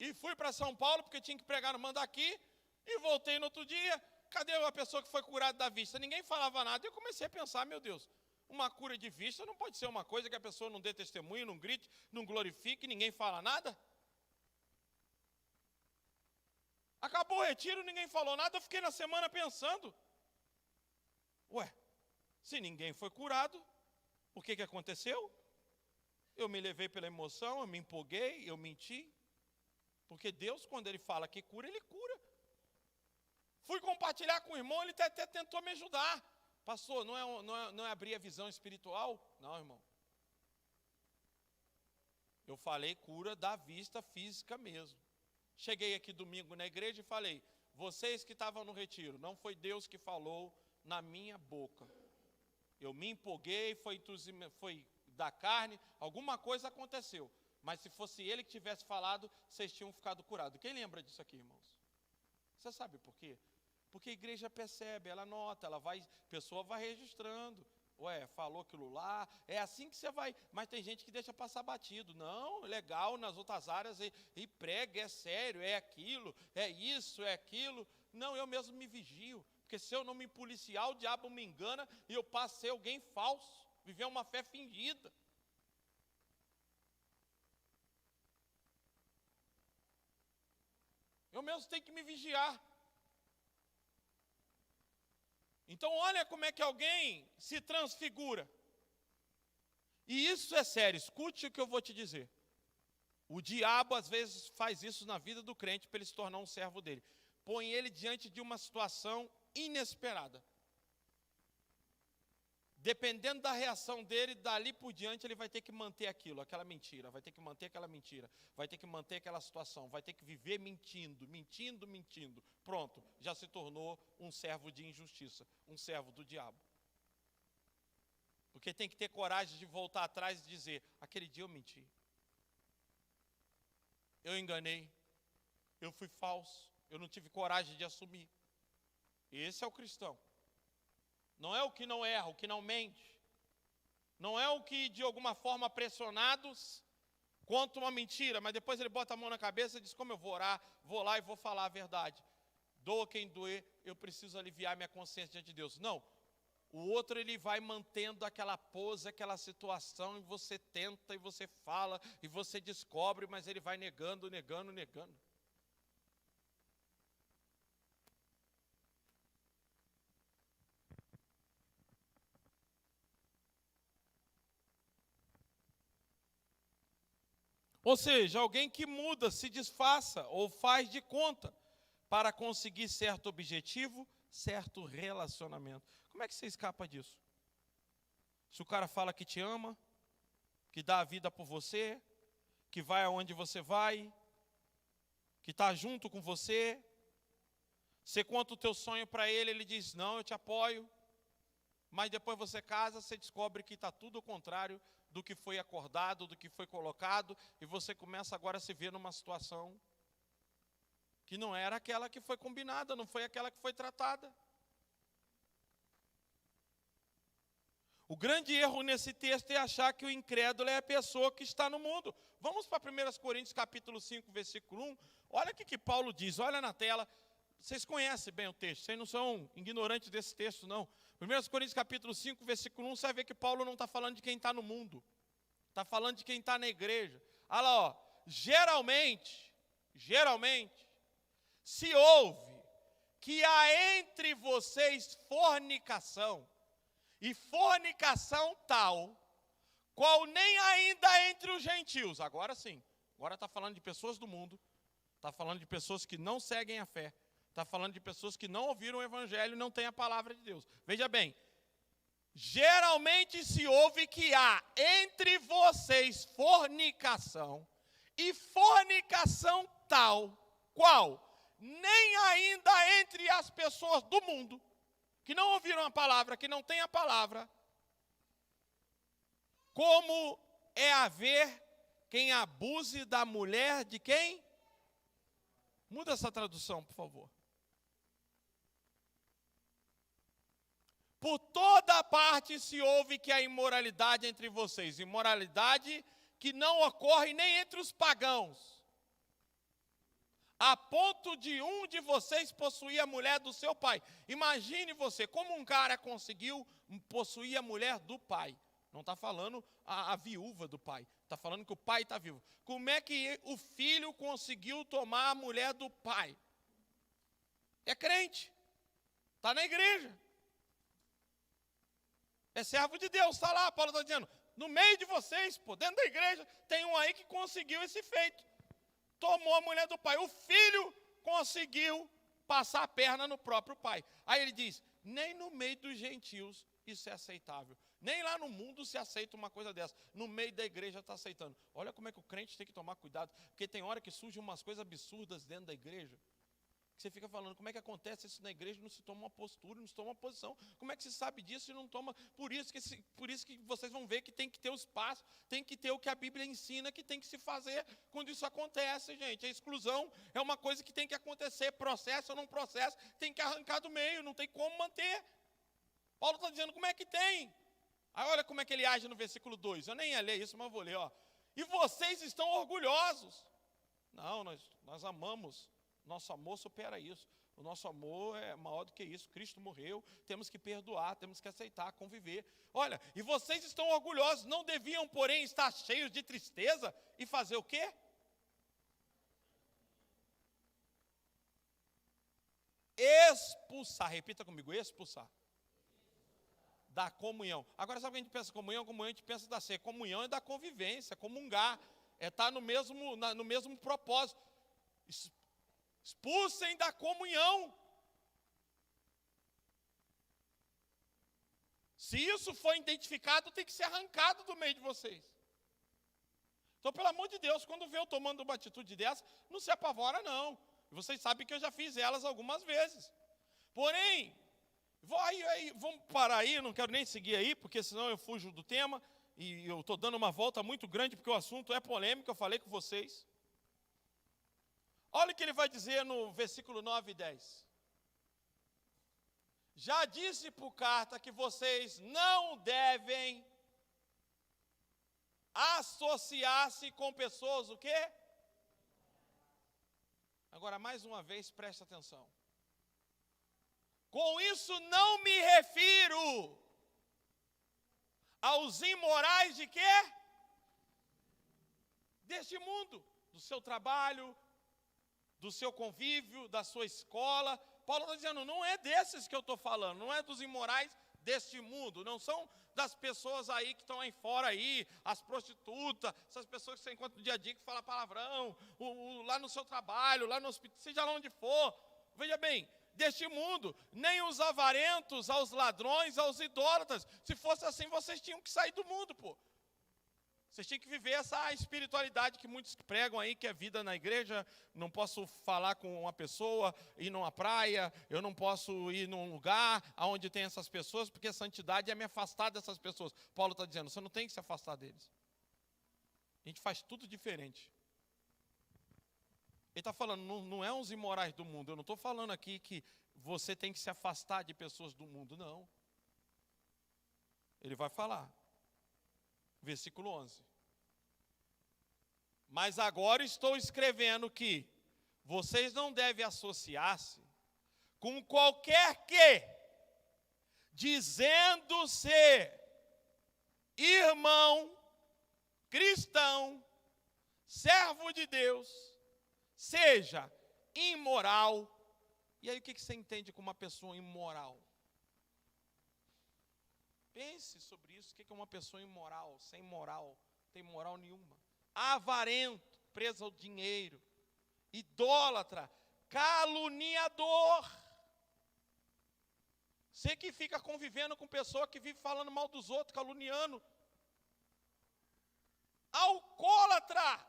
E fui para São Paulo, porque tinha que pregar no Mandaqui, e voltei no outro dia, cadê a pessoa que foi curada da vista? Ninguém falava nada, e eu comecei a pensar, meu Deus, uma cura de vista não pode ser uma coisa que a pessoa não dê testemunho, não grite, não glorifique, ninguém fala nada. Acabou o retiro, ninguém falou nada, eu fiquei na semana pensando, ué, se ninguém foi curado, o que aconteceu? Eu me levei pela emoção, eu me empolguei, eu menti. Porque Deus, quando Ele fala que cura, Ele cura. Fui compartilhar com o irmão, ele até tentou me ajudar. Pastor, não é abrir a visão espiritual? Não, irmão. Eu falei cura da vista física mesmo. Cheguei aqui domingo na igreja e falei, vocês que estavam no retiro, não foi Deus que falou na minha boca. Eu me empolguei, foi da carne, alguma coisa aconteceu. Mas se fosse ele que tivesse falado, vocês tinham ficado curados. Quem lembra disso aqui, irmãos? Você sabe por quê? Porque a igreja percebe, ela nota, a pessoa vai registrando. Ué, falou aquilo lá, é assim que você vai. Mas tem gente que deixa passar batido. Não, legal, nas outras áreas, e prega, é sério, é aquilo, é isso, é aquilo. Não, eu mesmo me vigio. Porque se eu não me policiar, o diabo me engana e eu passo a ser alguém falso, viver uma fé fingida. Eu mesmo tenho que me vigiar. Então olha como é que alguém se transfigura. E isso é sério, escute o que eu vou te dizer. O diabo às vezes faz isso na vida do crente para ele se tornar um servo dele. Põe ele diante de uma situação inesperada. Dependendo da reação dele, dali por diante ele vai ter que manter aquela mentira, vai ter que manter aquela mentira, vai ter que manter aquela situação, vai ter que viver mentindo. Pronto, já se tornou um servo de injustiça, um servo do diabo. Porque tem que ter coragem de voltar atrás e dizer, aquele dia eu menti. Eu enganei, eu fui falso, eu não tive coragem de assumir. Esse é o cristão. Não é o que não erra, o que não mente. Não é o que, de alguma forma, pressionados, conta uma mentira, mas depois ele bota a mão na cabeça e diz, como eu vou orar, vou lá e vou falar a verdade. Doa quem doer, eu preciso aliviar minha consciência diante de Deus. Não, o outro ele vai mantendo aquela pose, aquela situação, e você tenta, e você fala, e você descobre, mas ele vai negando, negando, negando. Ou seja, alguém que muda, se disfarça ou faz de conta para conseguir certo objetivo, certo relacionamento. Como é que você escapa disso? Se o cara fala que te ama, que dá a vida por você, que vai aonde você vai, que está junto com você, você conta o teu sonho para ele, ele diz, não, eu te apoio, mas depois você casa, você descobre que está tudo ao contrário do que foi acordado, do que foi colocado, e você começa agora a se ver numa situação que não era aquela que foi combinada, não foi aquela que foi tratada. O grande erro nesse texto é achar que o incrédulo é a pessoa que está no mundo. Vamos para 1 Coríntios capítulo 5, versículo 1. Olha o que Paulo diz, olha na tela. Vocês conhecem bem o texto, vocês não são ignorantes desse texto, não. 1 Coríntios capítulo 5, versículo 1, você vai ver que Paulo não está falando de quem está no mundo. Está falando de quem está na igreja. Olha lá, ó, geralmente, se ouve que há entre vocês fornicação, e fornicação tal, qual nem ainda entre os gentios. Agora sim, agora está falando de pessoas do mundo, está falando de pessoas que não seguem a fé, está falando de pessoas que não ouviram o evangelho e não têm a palavra de Deus. Veja bem, geralmente se ouve que há entre vocês fornicação, e fornicação tal, qual nem ainda entre as pessoas do mundo, que não ouviram a palavra, que não têm a palavra, como é haver quem abuse da mulher de quem? Muda essa tradução, por favor. Por toda parte se ouve que há imoralidade entre vocês, imoralidade que não ocorre nem entre os pagãos, a ponto de um de vocês possuir a mulher do seu pai. Imagine você, como um cara conseguiu possuir a mulher do pai. Não está falando a viúva do pai, está falando que o pai está vivo. Como é que o filho conseguiu tomar a mulher do pai? É crente, está na igreja, é servo de Deus, está lá, Paulo está dizendo, no meio de vocês, pô, dentro da igreja, tem um aí que conseguiu esse feito. Tomou a mulher do pai. O filho conseguiu passar a perna no próprio pai. Aí ele diz, nem no meio dos gentios isso é aceitável. Nem lá no mundo se aceita uma coisa dessa. No meio da igreja está aceitando. Olha como é que o crente tem que tomar cuidado. Porque tem hora que surgem umas coisas absurdas dentro da igreja. Que você fica falando, como é que acontece isso na igreja? Não se toma uma postura, não se toma uma posição. Como é que se sabe disso e não toma? Por isso que vocês vão ver que tem que ter o espaço, tem que ter o que a Bíblia ensina, que tem que se fazer quando isso acontece, gente. A exclusão é uma coisa que tem que acontecer, processo ou não processo, tem que arrancar do meio, não tem como manter. Paulo está dizendo, como é que tem? Aí olha como é que ele age no versículo 2. Eu nem ia ler isso, mas vou ler, ó. E vocês estão orgulhosos. Não, nós amamos. Nosso amor supera isso. O nosso amor é maior do que isso. Cristo morreu, temos que perdoar, temos que aceitar, conviver. Olha, e vocês estão orgulhosos, não deviam, porém, estar cheios de tristeza e fazer o quê? Expulsar, repita comigo, expulsar. Da comunhão. Agora, sabe o que a gente pensa comunhão? Comunhão a gente pensa da ceia. Comunhão é da convivência, comungar. É estar no mesmo propósito. Expulsem da comunhão. Se isso for identificado, tem que ser arrancado do meio de vocês. Então, pelo amor de Deus, quando vê eu tomando uma atitude dessa, não se apavora, não. Vocês sabem que eu já fiz elas algumas vezes. Porém, vamos parar aí, não quero nem seguir aí, porque senão eu fujo do tema, e eu estou dando uma volta muito grande, porque o assunto é polêmico, eu falei com vocês. Olha o que ele vai dizer no versículo 9 e 10. Já disse por carta que vocês não devem associar-se com pessoas, o quê? Agora, mais uma vez, presta atenção. Com isso não me refiro aos imorais de quê? Deste mundo, do seu trabalho, do seu convívio, da sua escola. Paulo está dizendo, não é desses que eu estou falando, não é dos imorais deste mundo, não são das pessoas aí que estão aí fora aí, as prostitutas, essas pessoas que você encontra no dia a dia que falam palavrão, lá no seu trabalho, lá no hospital, seja lá onde for. Veja bem, deste mundo, nem os avarentos, aos ladrões, aos idólatras. Se fosse assim, vocês tinham que sair do mundo, pô. Vocês tinham que viver essa espiritualidade que muitos pregam aí, que é vida na igreja. Não posso falar com uma pessoa, ir numa praia, eu não posso ir num lugar onde tem essas pessoas, porque a santidade é me afastar dessas pessoas. Paulo está dizendo, você não tem que se afastar deles. A gente faz tudo diferente. Ele está falando, não é uns imorais do mundo. Eu não estou falando aqui que você tem que se afastar de pessoas do mundo, não. Ele vai falar. Versículo 11. Mas agora estou escrevendo que vocês não devem associar-se com qualquer que, dizendo ser irmão, cristão, servo de Deus, seja imoral. E aí o que você entende como uma pessoa imoral? Pense sobre isso, o que é uma pessoa imoral, sem moral, tem moral nenhuma. Avarento, preso ao dinheiro, idólatra, caluniador. Você que fica convivendo com pessoa que vive falando mal dos outros, caluniando. Alcoólatra,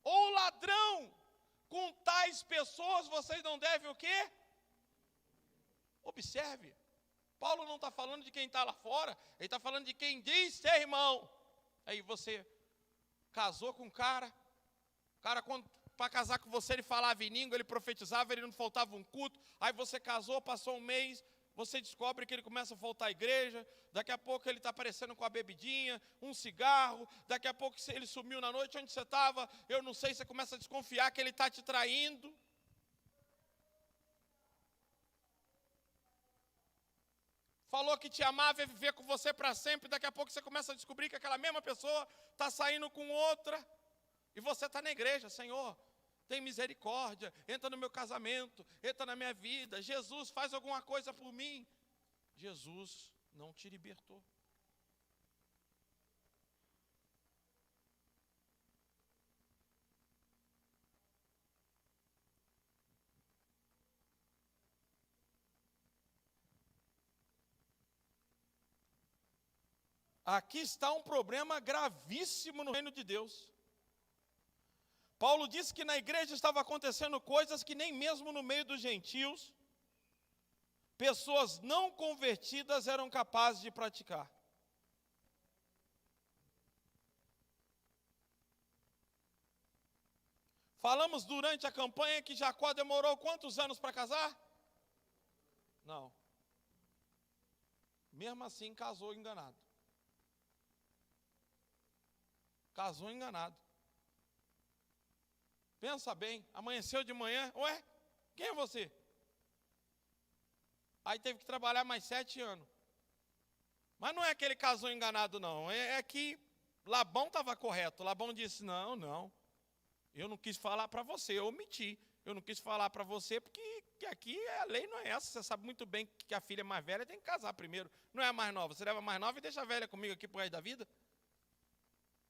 ou ladrão, com tais pessoas vocês não devem o quê? Observe. Paulo não está falando de quem está lá fora, ele está falando de quem diz ser irmão. Aí você casou com o cara para casar com você ele falava em língua, ele profetizava, ele não faltava um culto. Aí você casou, passou um mês, você descobre que ele começa a faltar à igreja, daqui a pouco ele está aparecendo com a bebidinha, um cigarro, daqui a pouco ele sumiu na noite, onde você estava, eu não sei, você começa a desconfiar que ele está te traindo. Falou que te amava e ia viver com você para sempre, daqui a pouco você começa a descobrir que aquela mesma pessoa está saindo com outra, e você está na igreja, Senhor, tem misericórdia, entra no meu casamento, entra na minha vida, Jesus faz alguma coisa por mim. Jesus não te libertou. Aqui está um problema gravíssimo no reino de Deus. Paulo disse que na igreja estava acontecendo coisas que nem mesmo no meio dos gentios, pessoas não convertidas eram capazes de praticar. Falamos durante a campanha que Jacó demorou quantos anos para casar? Não. Mesmo assim, casou enganado. Casou enganado. Pensa bem, amanheceu de manhã, ué, quem é você? Aí teve que trabalhar mais 7 anos. Mas não é que ele casou enganado, não. É que Labão estava correto. Labão disse, não, eu não quis falar para você, eu omiti. Eu não quis falar para você porque aqui a lei não é essa. Você sabe muito bem que a filha mais velha tem que casar primeiro. Não é a mais nova. Você leva a mais nova e deixa a velha comigo aqui pro resto da vida?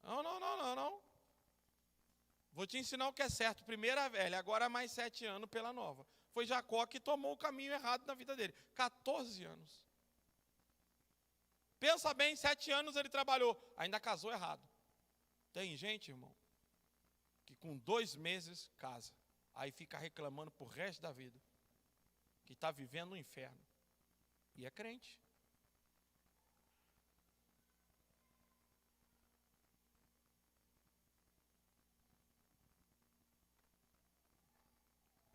Não. Vou te ensinar o que é certo. Primeiro a velha, agora mais 7 anos pela nova. Foi Jacó que tomou o caminho errado na vida dele. 14 anos. Pensa bem, 7 anos ele trabalhou, ainda casou errado. Tem gente, irmão, que com 2 meses casa. Aí fica reclamando pro resto da vida. Que está vivendo um inferno. E é crente.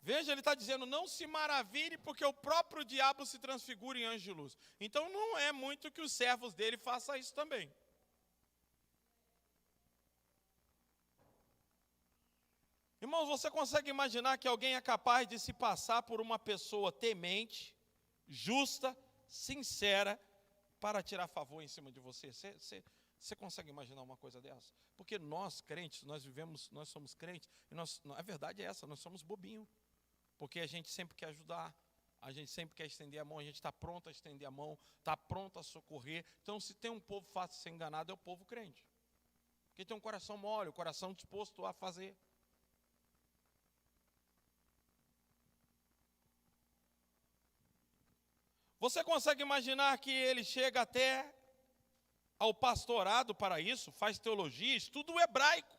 Veja, ele está dizendo, não se maravilhe, porque o próprio diabo se transfigura em anjo de luz. Então não é muito que os servos dele façam isso também. Irmãos, você consegue imaginar que alguém é capaz de se passar por uma pessoa temente, justa, sincera, para tirar favor em cima de você? Você consegue imaginar uma coisa dessa? Porque nós, crentes, nós somos crentes, e a verdade é essa, nós somos bobinhos. Porque a gente sempre quer ajudar, a gente sempre quer estender a mão, a gente está pronto a estender a mão, está pronto a socorrer. Então, se tem um povo fácil de ser enganado, é o povo crente. Porque tem um coração mole, um coração disposto a fazer. Você consegue imaginar que ele chega até ao pastorado para isso, faz teologia, estuda o hebraico.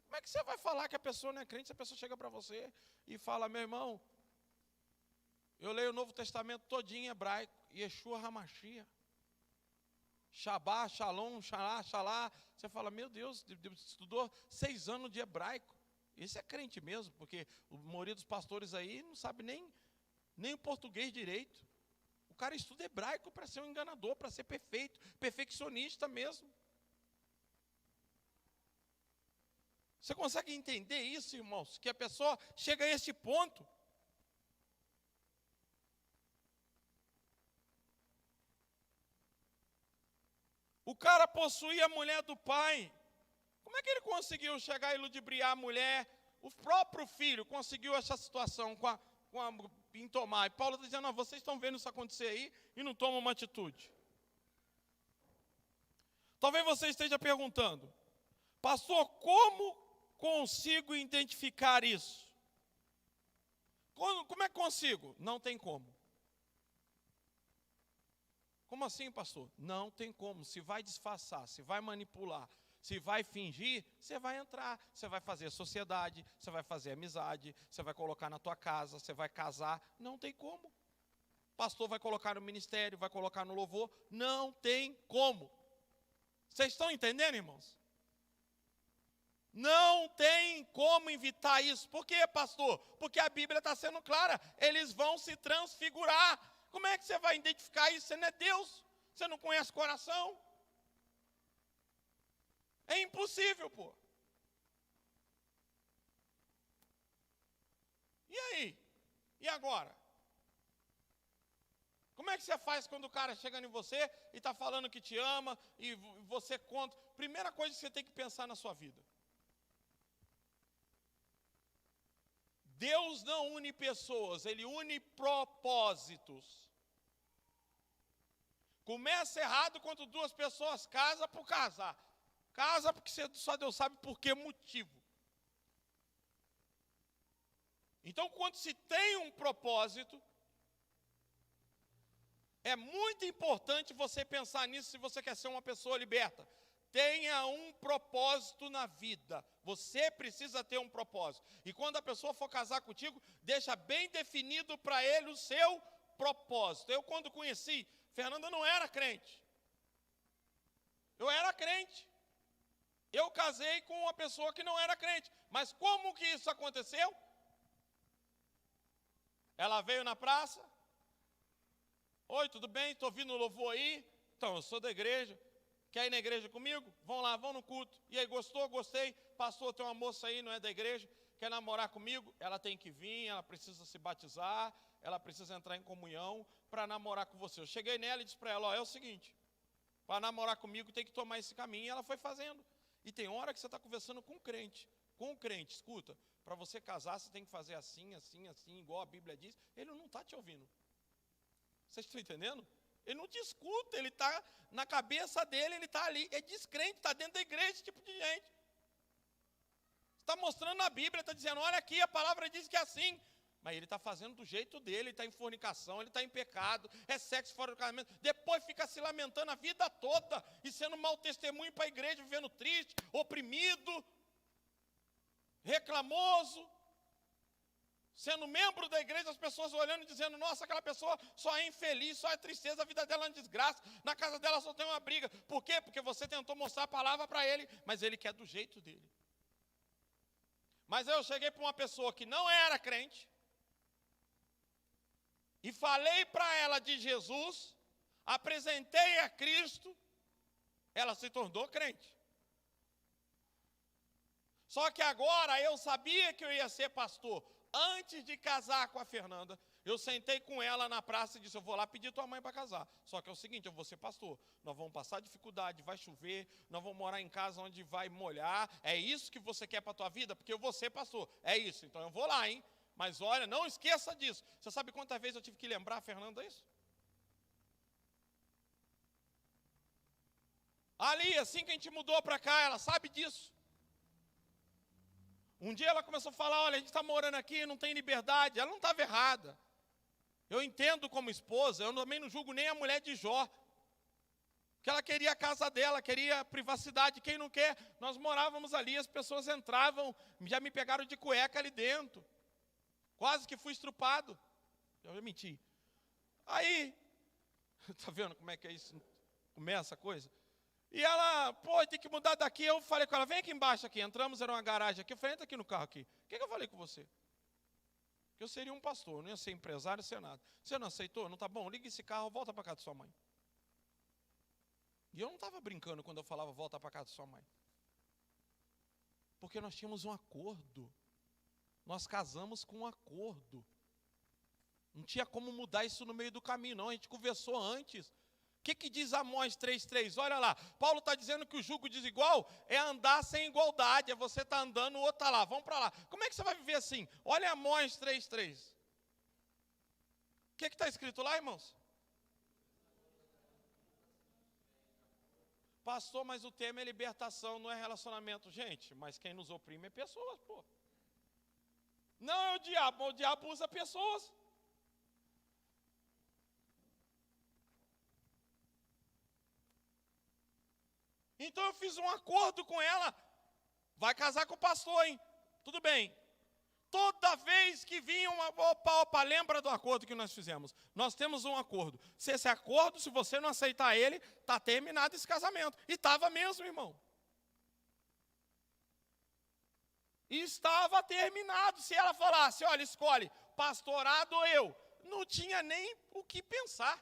Como é que você vai falar que a pessoa não é crente se a pessoa chega para você e fala: meu irmão, eu leio o Novo Testamento todinho em hebraico, Yeshua HaMashiach, Shabá, Shalom, Shalá, Shalá. Você fala: meu Deus, estudou 6 anos de hebraico. Esse é crente mesmo, porque a maioria dos pastores aí não sabe nem o português direito. O cara estuda hebraico para ser um enganador, para ser perfeito, perfeccionista mesmo. Você consegue entender isso, irmãos? Que a pessoa chega a esse ponto. O cara possuía a mulher do pai. Como é que ele conseguiu chegar e ludibriar a mulher? O próprio filho conseguiu essa situação em tomar. E Paulo está dizendo: vocês estão vendo isso acontecer aí e não tomam uma atitude. Talvez você esteja perguntando: pastor, como consigo identificar isso? Como é que consigo? Não tem como. Como assim, pastor? Não tem como. Se vai disfarçar, se vai manipular, se vai fingir, você vai entrar, você vai fazer sociedade, você vai fazer amizade, você vai colocar na tua casa, você vai casar, não tem como. Pastor vai colocar no ministério, vai colocar no louvor, não tem como. Vocês estão entendendo, irmãos? Não tem como evitar isso. Por quê, pastor? Porque a Bíblia está sendo clara, eles vão se transfigurar. Como é que você vai identificar isso? Você não é Deus, você não conhece o coração. É impossível, pô. E aí? E agora? Como é que você faz quando o cara chega em você e está falando que te ama e você conta? Primeira coisa que você tem que pensar na sua vida: Deus não une pessoas, Ele une propósitos. Começa errado quando 2 pessoas casam por casar. Casa porque só Deus sabe por que motivo. Então, quando se tem um propósito, é muito importante você pensar nisso se você quer ser uma pessoa liberta. Tenha um propósito na vida. Você precisa ter um propósito. E quando a pessoa for casar contigo, deixa bem definido para ele o seu propósito. Eu, quando conheci, Fernanda não era crente. Eu era crente. Eu casei com uma pessoa que não era crente. Mas como que isso aconteceu? Ela veio na praça. Oi, tudo bem? Estou vindo no louvor aí. Então, eu sou da igreja. Quer ir na igreja comigo? Vão lá, vão no culto. E aí, gostou? Gostei. Pastor, tem uma moça aí, não é da igreja, quer namorar comigo? Ela tem que vir, ela precisa se batizar, ela precisa entrar em comunhão para namorar com você. Eu cheguei nela e disse para ela: ó, é o seguinte, para namorar comigo tem que tomar esse caminho. E ela foi fazendo. E tem hora que você está conversando com um crente, escuta, para você casar você tem que fazer assim, assim, assim, igual a Bíblia diz. Ele não está te ouvindo. Vocês estão entendendo? Ele não te escuta, ele está na cabeça dele, ele está ali, é descrente, está dentro da igreja, esse tipo de gente. Está mostrando na Bíblia, está dizendo: olha aqui, a palavra diz que é assim. Mas ele está fazendo do jeito dele, ele está em fornicação, ele está em pecado, é sexo fora do casamento. Depois fica se lamentando a vida toda e sendo mau testemunho para a igreja, vivendo triste, oprimido, reclamoso. Sendo membro da igreja, as pessoas olhando e dizendo: nossa, aquela pessoa só é infeliz, só é tristeza, a vida dela é uma desgraça, na casa dela só tem uma briga. Por quê? Porque você tentou mostrar a palavra para ele, mas ele quer do jeito dele. Mas eu cheguei para uma pessoa que não era crente, e falei para ela de Jesus, apresentei a Cristo, ela se tornou crente. Só que agora eu sabia que eu ia ser pastor. Antes de casar com a Fernanda, eu sentei com ela na praça e disse, eu vou lá pedir tua mãe para casar. Só que é o seguinte, eu vou ser pastor. Nós vamos passar dificuldade, vai chover, nós vamos morar em casa onde vai molhar. É isso que você quer para a tua vida? Porque eu vou ser pastor. É isso, então eu vou lá, hein? Mas olha, não esqueça disso. Você sabe quantas vezes eu tive que lembrar a Fernanda isso? Ali, assim que a gente mudou para cá, ela sabe disso. Um dia ela começou a falar, olha, a gente está morando aqui, não tem liberdade. Ela não estava errada. Eu entendo como esposa, eu também não julgo nem a mulher de Jó. Que ela queria a casa dela, queria a privacidade. Quem não quer? Nós morávamos ali, as pessoas entravam, já me pegaram de cueca ali dentro. Quase que fui estrupado. Eu já menti. Aí, tá vendo como é que é isso? Começa a coisa. E ela, pô, tem que mudar daqui. Eu falei com ela, vem aqui embaixo aqui. Entramos, era uma garagem aqui. Eu falei, entra aqui no carro aqui. O que eu falei com você? Que eu seria um pastor, não ia ser empresário, ser nada. Você não aceitou? Não tá bom? Liga esse carro, volta para casa de sua mãe. E eu não estava brincando quando eu falava volta para casa de sua mãe. Porque nós tínhamos um acordo. Nós casamos com um acordo. Não tinha como mudar isso no meio do caminho, não. A gente conversou antes. O que diz Amós 3,3? Olha lá, Paulo está dizendo que o jugo desigual é andar sem igualdade, é você estar andando, o outro está lá, vamos para lá. Como é que você vai viver assim? Olha Amós 3,3. O que está escrito lá, irmãos? Pastor, mas o tema é libertação, não é relacionamento. Gente, mas quem nos oprime é pessoas, pô. Não é o diabo usa pessoas. Então eu fiz um acordo com ela. Vai casar com o pastor, hein? Tudo bem. Toda vez que vinha uma opa, lembra do acordo que nós fizemos. Nós temos um acordo. Se esse acordo, se você não aceitar ele, está terminado esse casamento. E estava mesmo, irmão. E estava terminado. Se ela falasse, olha, escolhe, pastorado ou eu, não tinha nem o que pensar.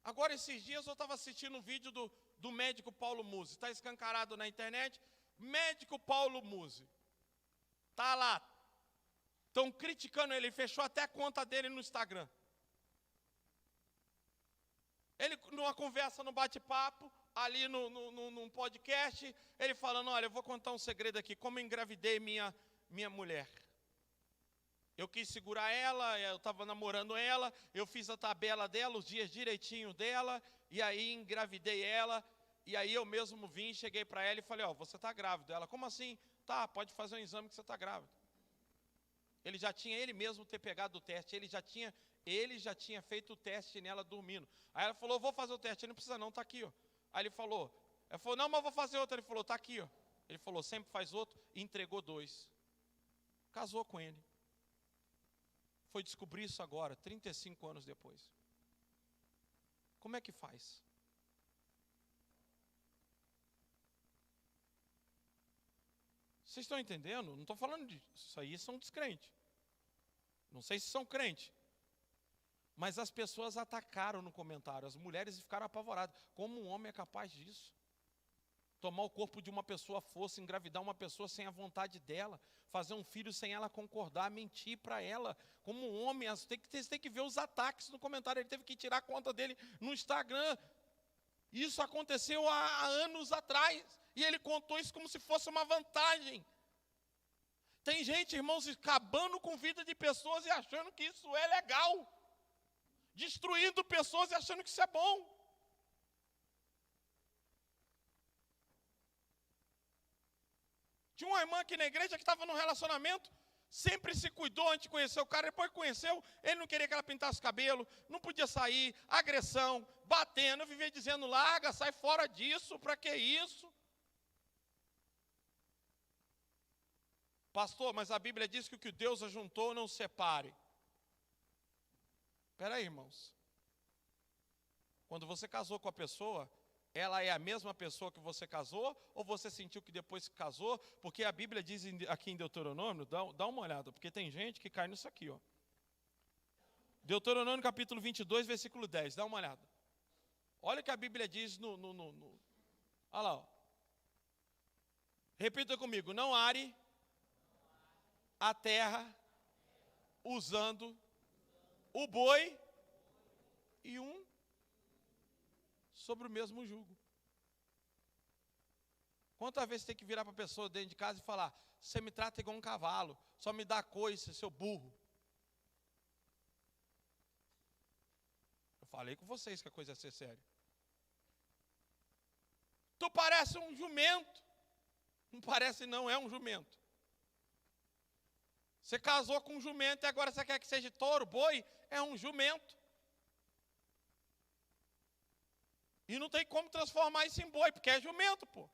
Agora, esses dias eu estava assistindo um vídeo do médico Paulo Musi. Está escancarado na internet. Médico Paulo Musi. Está lá. Estão criticando ele. Ele fechou até a conta dele no Instagram. Ele, numa conversa, no bate-papo, ali num podcast, ele falando, olha, eu vou contar um segredo aqui. Como eu engravidei minha mulher. Eu quis segurar ela, eu estava namorando ela, eu fiz a tabela dela, os dias direitinho dela, e aí engravidei ela, e aí eu mesmo vim, cheguei para ela e falei, ó, você está grávida. Ela, como assim? Tá, pode fazer um exame que você está grávida. Ele já tinha ele mesmo ter pegado o teste, ele já tinha feito o teste nela dormindo. Aí ela falou, vou fazer o teste. Ele, não precisa não, está aqui, ó. Aí ela falou, não, mas vou fazer outro. Ele falou, está aqui, ó. Ele falou, sempre faz outro, e entregou 2. Casou com ele. Foi descobrir isso agora, 35 anos depois. Como é que faz? Vocês estão entendendo? Não estou falando disso. Isso aí são descrentes. Não sei se são crentes. Mas as pessoas atacaram no comentário. As mulheres ficaram apavoradas. Como um homem é capaz disso? Tomar o corpo de uma pessoa à força, engravidar uma pessoa sem a vontade dela, fazer um filho sem ela concordar, mentir para ela. Como um homem, você tem que ver os ataques no comentário. Ele teve que tirar a conta dele no Instagram. Isso aconteceu há anos atrás. E ele contou isso como se fosse uma vantagem. Tem gente, irmãos, acabando com a vida de pessoas e achando que isso é legal. Destruindo pessoas e achando que isso é bom. Tinha uma irmã aqui na igreja que estava num relacionamento, sempre se cuidou antes de conhecer o cara, depois que conheceu, ele não queria que ela pintasse o cabelo, não podia sair, agressão, batendo, eu vivia dizendo, larga, sai fora disso, para que isso? Pastor, mas a Bíblia diz que o que Deus ajuntou não separe. Espera aí, irmãos. Quando você casou com a pessoa, ela é a mesma pessoa que você casou, ou você sentiu que depois que casou? Porque a Bíblia diz aqui em Deuteronômio, dá uma olhada, porque tem gente que cai nisso aqui, ó. Deuteronômio capítulo 22, versículo 10, dá uma olhada. Olha o que a Bíblia diz Olha lá. Ó. Repita comigo. Não are a terra usando o boi e um sobre o mesmo jugo. Quantas vezes tem que virar para a pessoa dentro de casa e falar: você me trata igual um cavalo, só me dá coisa, seu burro. Eu falei com vocês que a coisa ia ser séria. Tu parece um jumento. Não parece não, é um jumento. Você casou com um jumento e agora você quer que seja touro, boi? É um jumento. E não tem como transformar isso em boi, porque é jumento, pô.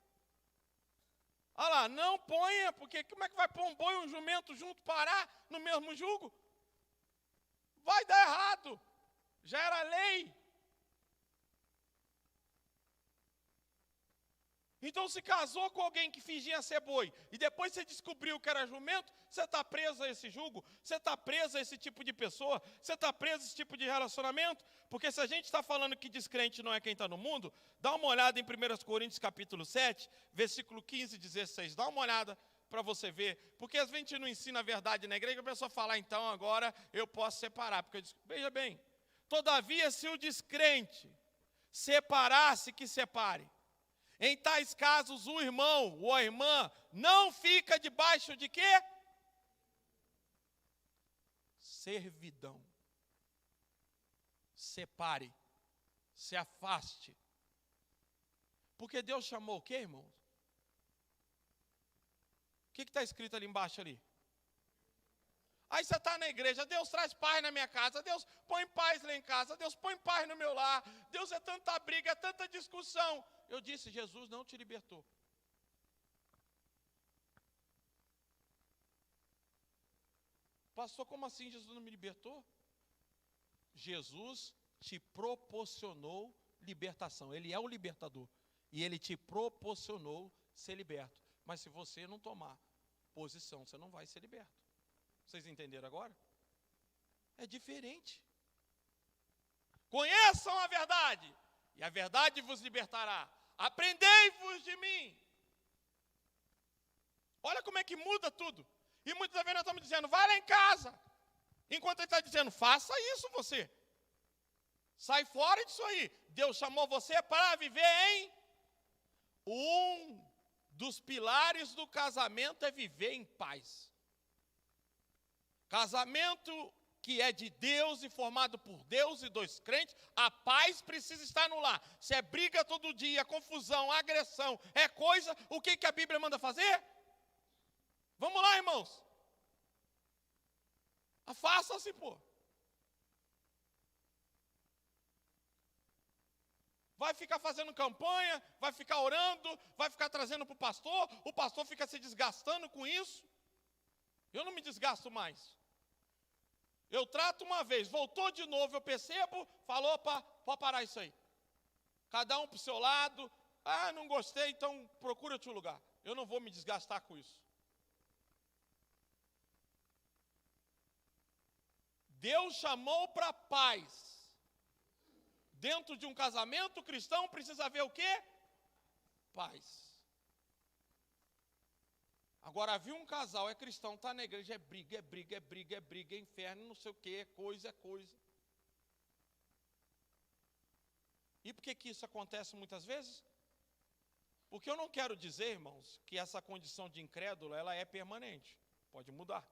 Olha lá, não ponha, porque como é que vai pôr um boi e um jumento junto, parar no mesmo jugo? Vai dar errado. Já era lei. Então se casou com alguém que fingia ser boi, e depois você descobriu que era jumento, você está preso a esse jugo, você está preso a esse tipo de pessoa, você está preso a esse tipo de relacionamento, porque se a gente está falando que descrente não é quem está no mundo, dá uma olhada em 1 Coríntios capítulo 7, versículo 15 e 16, dá uma olhada para você ver, porque às vezes a gente não ensina a verdade na igreja, a pessoa fala, então agora eu posso separar, porque veja bem, todavia se o descrente separar-se, que separe. Em tais casos, o irmão ou a irmã não fica debaixo de quê? Servidão. Separe, se afaste. Porque Deus chamou o quê, irmãos? O que está escrito ali embaixo ali? Aí você está na igreja, Deus traz paz na minha casa, Deus põe paz lá em casa, Deus põe paz no meu lar, Deus é tanta briga, é tanta discussão. Eu disse, Jesus não te libertou. Pastor, como assim Jesus não me libertou? Jesus te proporcionou libertação. Ele é o libertador. E Ele te proporcionou ser liberto. Mas se você não tomar posição, você não vai ser liberto. Vocês entenderam agora? É diferente. Conheçam a verdade, e a verdade vos libertará. Aprendei-vos de mim. Olha como é que muda tudo. E muitas vezes nós estamos dizendo, vai lá em casa. Enquanto ele está dizendo, faça isso você. Sai fora disso aí. Deus chamou você para viver em... Um dos pilares do casamento é viver em paz. Casamento que é de Deus e formado por Deus e dois crentes, a paz precisa estar no lar. Se é briga todo dia, confusão, agressão, é coisa, o que a Bíblia manda fazer? Vamos lá, irmãos. Afasta-se, pô. Vai ficar fazendo campanha, vai ficar orando, vai ficar trazendo para o pastor fica se desgastando com isso. Eu não me desgasto mais. Eu trato uma vez, voltou de novo, eu percebo, falou, pode parar isso aí. Cada um para o seu lado. Ah, não gostei, então procura outro lugar. Eu não vou me desgastar com isso. Deus chamou para paz. Dentro de um casamento cristão precisa haver o quê? Paz. Agora, viu um casal, é cristão, está na igreja, é briga, é briga, é briga, é briga, é inferno, não sei o que, é coisa, é coisa. E por que isso acontece muitas vezes? Porque eu não quero dizer, irmãos, que essa condição de incrédulo, ela é permanente. Pode mudar.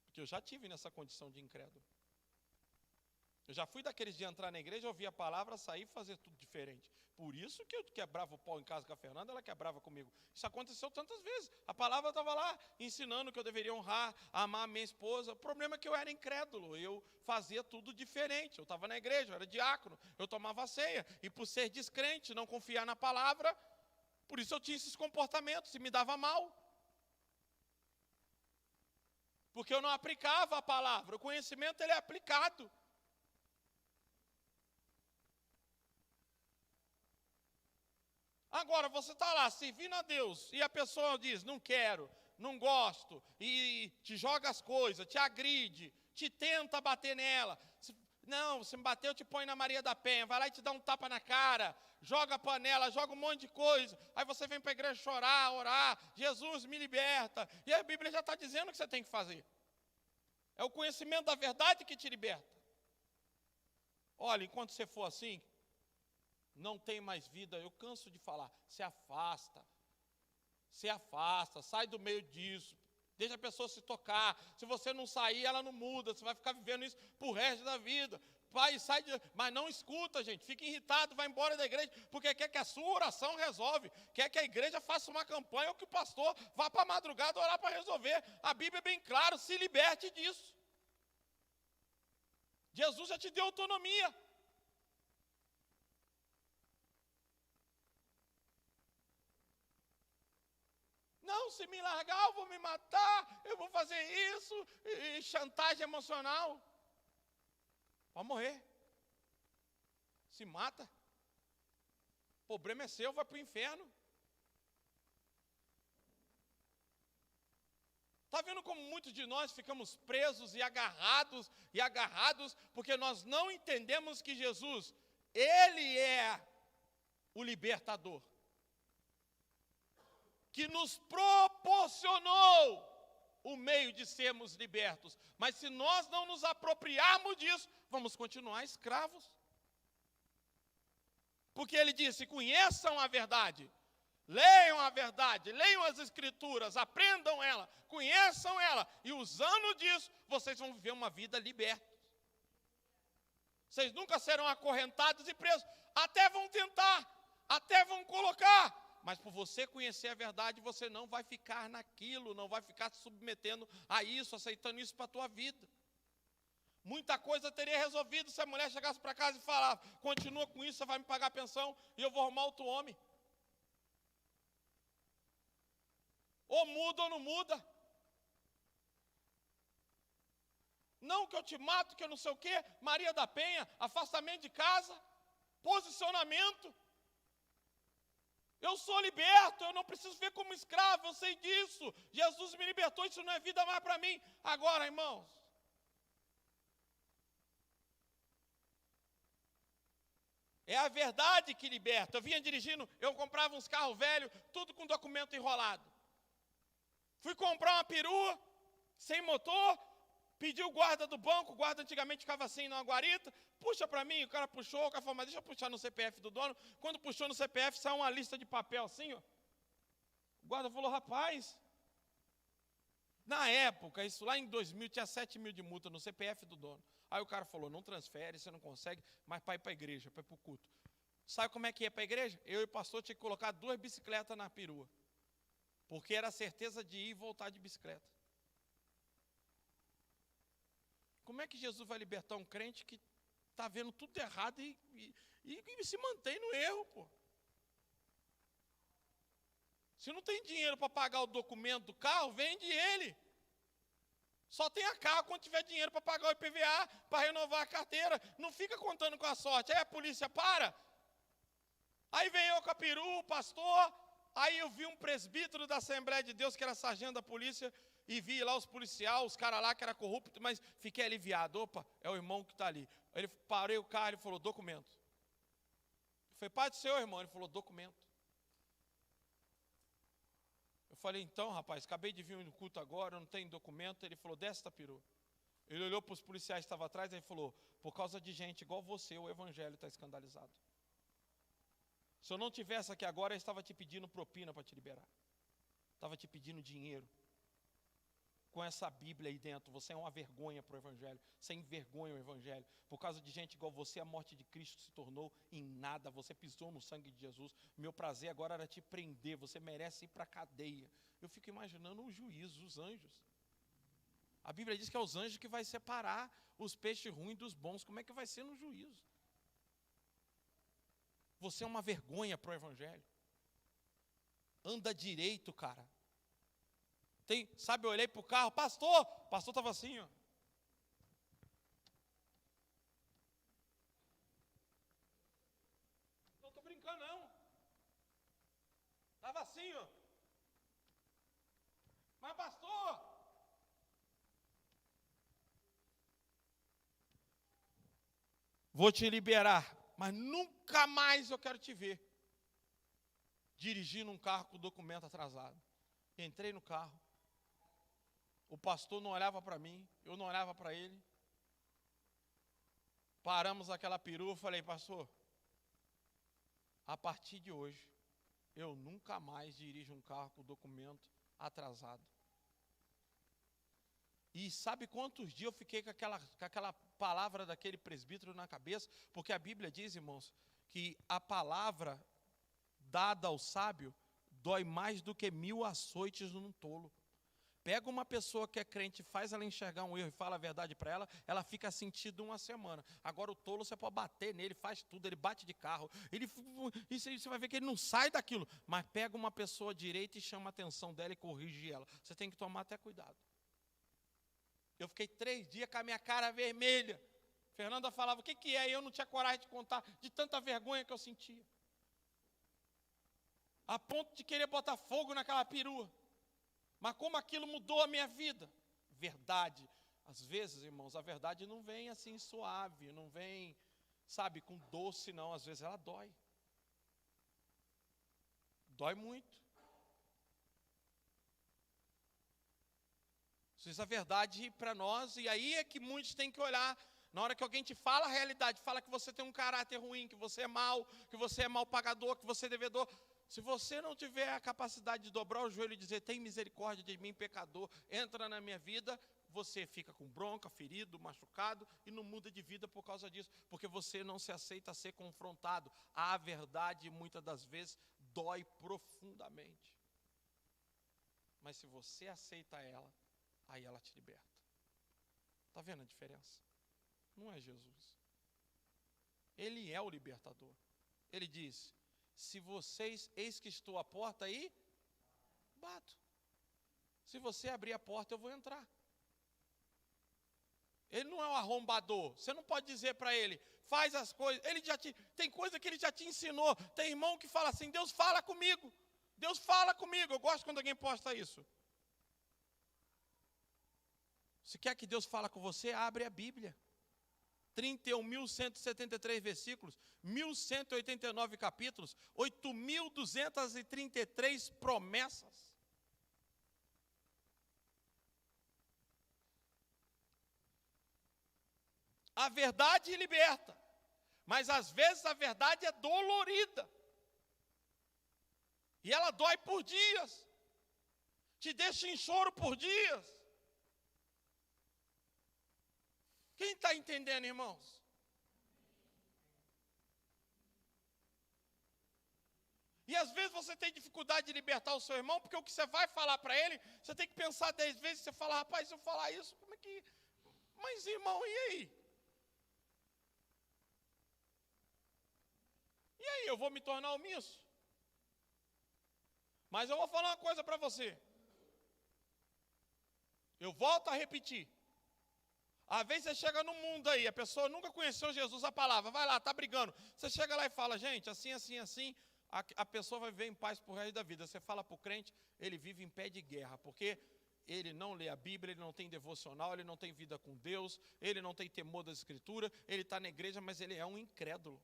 Porque eu já tive nessa condição de incrédulo. Eu já fui daqueles de entrar na igreja, ouvir a palavra, sair e fazer tudo diferente. Por isso que eu quebrava o pau em casa com a Fernanda, ela quebrava comigo. Isso aconteceu tantas vezes. A palavra estava lá, ensinando que eu deveria honrar, amar a minha esposa. O problema é que eu era incrédulo, eu fazia tudo diferente. Eu estava na igreja, eu era diácono, eu tomava ceia. E por ser descrente, não confiar na palavra, por isso eu tinha esses comportamentos e me dava mal. Porque eu não aplicava a palavra. O conhecimento ele é aplicado. Agora, você está lá servindo a Deus e a pessoa diz, não quero, não gosto, e te joga as coisas, te agride, te tenta bater nela. Não, você me bateu, eu te põe na Maria da Penha. Vai lá e te dá um tapa na cara. Joga a panela, joga um monte de coisa. Aí você vem para a igreja chorar, orar. Jesus, me liberta. E a Bíblia já está dizendo o que você tem que fazer. É o conhecimento da verdade que te liberta. Olha, enquanto você for assim, não tem mais vida. Eu canso de falar. Se afasta. Se afasta. Sai do meio disso. Deixa a pessoa se tocar. Se você não sair, ela não muda. Você vai ficar vivendo isso pro resto da vida. Pai, sai de... Mas não escuta, gente. Fica irritado, vai embora da igreja, porque quer que a sua oração resolve. Quer que a igreja faça uma campanha ou que o pastor vá para a madrugada orar para resolver. A Bíblia é bem clara, se liberte disso. Jesus já te deu autonomia. Não, se me largar, eu vou me matar, eu vou fazer isso, e chantagem emocional. Vai morrer. Se mata. O problema é seu, vai para o inferno. Está vendo como muitos de nós ficamos presos e agarrados, porque nós não entendemos que Jesus, Ele é o libertador, que nos proporcionou o meio de sermos libertos. Mas se nós não nos apropriarmos disso, vamos continuar escravos. Porque ele disse, conheçam a verdade, leiam a verdade, leiam as escrituras, aprendam ela, conheçam ela, e usando disso, vocês vão viver uma vida liberta. Vocês nunca serão acorrentados e presos, até vão tentar, até vão colocar, mas por você conhecer a verdade, você não vai ficar naquilo, não vai ficar se submetendo a isso, aceitando isso para a tua vida. Muita coisa teria resolvido se a mulher chegasse para casa e falasse, continua com isso, você vai me pagar a pensão e eu vou arrumar outro homem. Ou muda ou não muda. Não que eu te mato, que eu não sei o quê. Maria da Penha, afastamento de casa, posicionamento. Eu sou liberto, eu não preciso ver como escravo, eu sei disso. Jesus me libertou, isso não é vida mais para mim. Agora, irmãos, é a verdade que liberta. Eu vinha dirigindo, eu comprava uns carros velhos, tudo com documento enrolado. Fui comprar uma perua, sem motor, pedi o guarda do banco, o guarda antigamente ficava assim numa guarita, puxa para mim, o cara puxou, o cara falou, mas deixa eu puxar no CPF do dono. Quando puxou no CPF, saiu uma lista de papel assim, ó. O guarda falou, rapaz, na época, isso lá em 2000, tinha 7 mil de multa no CPF do dono. Aí o cara falou, não transfere, você não consegue, mas para ir para a igreja, para ir para o culto. Sabe como é que ia para a igreja? Eu e o pastor tinha que colocar 2 bicicletas na perua, porque era a certeza de ir e voltar de bicicleta. Como é que Jesus vai libertar um crente que está vendo tudo errado e se mantém no erro, pô? Se não tem dinheiro para pagar o documento do carro, vende ele. Só tenha carro quando tiver dinheiro para pagar o IPVA, para renovar a carteira. Não fica contando com a sorte. Aí a polícia para. Aí vem eu com a perua, o pastor. Aí eu vi um presbítero da Assembleia de Deus, que era sargento da polícia, e vi lá os policiais, os caras lá que eram corruptos, mas fiquei aliviado. Opa, é o irmão que está ali. Ele parei o carro, ele falou, documento. Eu falei, pai do seu irmão, ele falou, documento. Eu falei, então, rapaz, acabei de vir no culto agora, eu não tenho documento. Ele falou, desce da perua. Ele olhou para os policiais que estavam atrás e falou, por causa de gente igual você, o evangelho está escandalizado. Se eu não tivesse aqui agora, eu estava te pedindo propina para te liberar. Estava te pedindo dinheiro. Com essa Bíblia aí dentro, você é uma vergonha para o evangelho. Você envergonha o evangelho. Por causa de gente igual você, a morte de Cristo se tornou em nada. Você pisou no sangue de Jesus. Meu prazer agora era te prender. Você merece ir para a cadeia. Eu fico imaginando o juízo, os anjos. A Bíblia diz que é os anjos que vai separar os peixes ruins dos bons. Como é que vai ser no juízo? Você é uma vergonha para o evangelho. Anda direito, cara. Sabe, eu olhei para o carro, pastor estava assim, ó. Não estou brincando, não. Estava assim, ó. Mas, pastor, vou te liberar, mas nunca mais eu quero te ver dirigindo um carro com o documento atrasado. Entrei no carro, o pastor não olhava para mim, eu não olhava para ele. Paramos aquela perua, falei, pastor, a partir de hoje, eu nunca mais dirijo um carro com documento atrasado. E sabe quantos dias eu fiquei com aquela palavra daquele presbítero na cabeça? Porque a Bíblia diz, irmãos, que a palavra dada ao sábio dói mais do que 1000 açoites num tolo. Pega uma pessoa que é crente, faz ela enxergar um erro e fala a verdade para ela, ela fica sentida uma semana. Agora o tolo, você pode bater nele, faz tudo, ele bate de carro, e você vai ver que ele não sai daquilo. Mas pega uma pessoa direita e chama a atenção dela e corrige ela. Você tem que tomar até cuidado. Eu fiquei 3 dias com a minha cara vermelha. Fernanda falava, o que é? E eu não tinha coragem de contar, de tanta vergonha que eu sentia. A ponto de querer botar fogo naquela perua. Mas como aquilo mudou a minha vida? Verdade. Às vezes, irmãos, a verdade não vem assim suave, não vem, sabe, com doce, não. Às vezes ela dói. Dói muito. Às vezes a verdade para nós, e aí é que muitos têm que olhar. Na hora que alguém te fala a realidade, fala que você tem um caráter ruim, que você é mau, que você é mal pagador, que você é devedor. Se você não tiver a capacidade de dobrar o joelho e dizer, tem misericórdia de mim, pecador, entra na minha vida, você fica com bronca, ferido, machucado e não muda de vida por causa disso, porque você não se aceita ser confrontado. A verdade, muitas das vezes, dói profundamente. Mas se você aceita ela, aí ela te liberta. Está vendo a diferença? Não é Jesus. Ele é o libertador. Ele diz, se vocês, eis que estou à porta aí, bato. Se você abrir a porta, eu vou entrar. Ele não é um arrombador. Você não pode dizer para ele, faz as coisas. Tem coisa que ele já te ensinou. Tem irmão que fala assim, Deus fala comigo. Deus fala comigo. Eu gosto quando alguém posta isso. Se quer que Deus fala com você, abre a Bíblia. 31.173 versículos, 1.189 capítulos, 8.233 promessas. A verdade liberta, mas às vezes a verdade é dolorida. E ela dói por dias, te deixa em choro por dias. Quem está entendendo, irmãos? E às vezes você tem dificuldade de libertar o seu irmão, porque o que você vai falar para ele, você tem que pensar 10 vezes, você fala, rapaz, se eu falar isso, como é que... Mas irmão, e aí? E aí, eu vou me tornar omisso? Mas eu vou falar uma coisa para você. Eu volto a repetir. Às vezes você chega no mundo aí, a pessoa nunca conheceu Jesus, a palavra, vai lá, está brigando. Você chega lá e fala, gente, assim, assim, assim, a pessoa vai viver em paz por resto da vida. Você fala para o crente, ele vive em pé de guerra, porque ele não lê a Bíblia, ele não tem devocional, ele não tem vida com Deus, ele não tem temor da Escritura, ele está na igreja, mas ele é um incrédulo.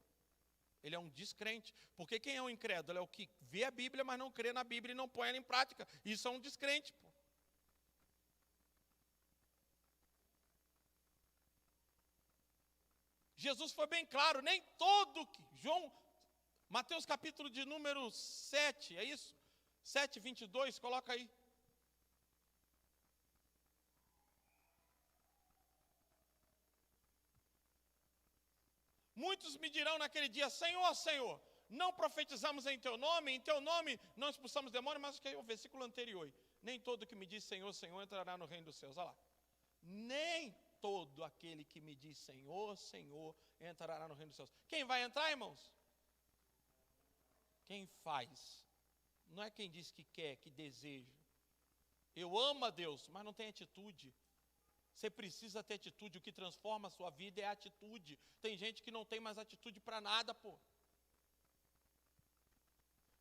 Ele é um descrente. Porque quem é um incrédulo? É o que vê a Bíblia, mas não crê na Bíblia e não põe ela em prática. Isso é um descrente, pô. Jesus foi bem claro, nem todo que... Mateus capítulo de número 7, é isso? 7, 22, coloca aí. Muitos me dirão naquele dia, Senhor, Senhor, não profetizamos em teu nome não expulsamos demônios, mas que é o versículo anterior. Nem todo que me diz Senhor, Senhor entrará no reino dos céus. Olha lá. Nem todo aquele que me diz Senhor, Senhor entrará no reino dos céus. Quem vai entrar, irmãos? Quem faz. Não é quem diz que quer, que deseja. Eu amo a Deus, mas não tem atitude. Você precisa ter atitude. O que transforma a sua vida é a atitude. Tem gente que não tem mais atitude para nada, pô.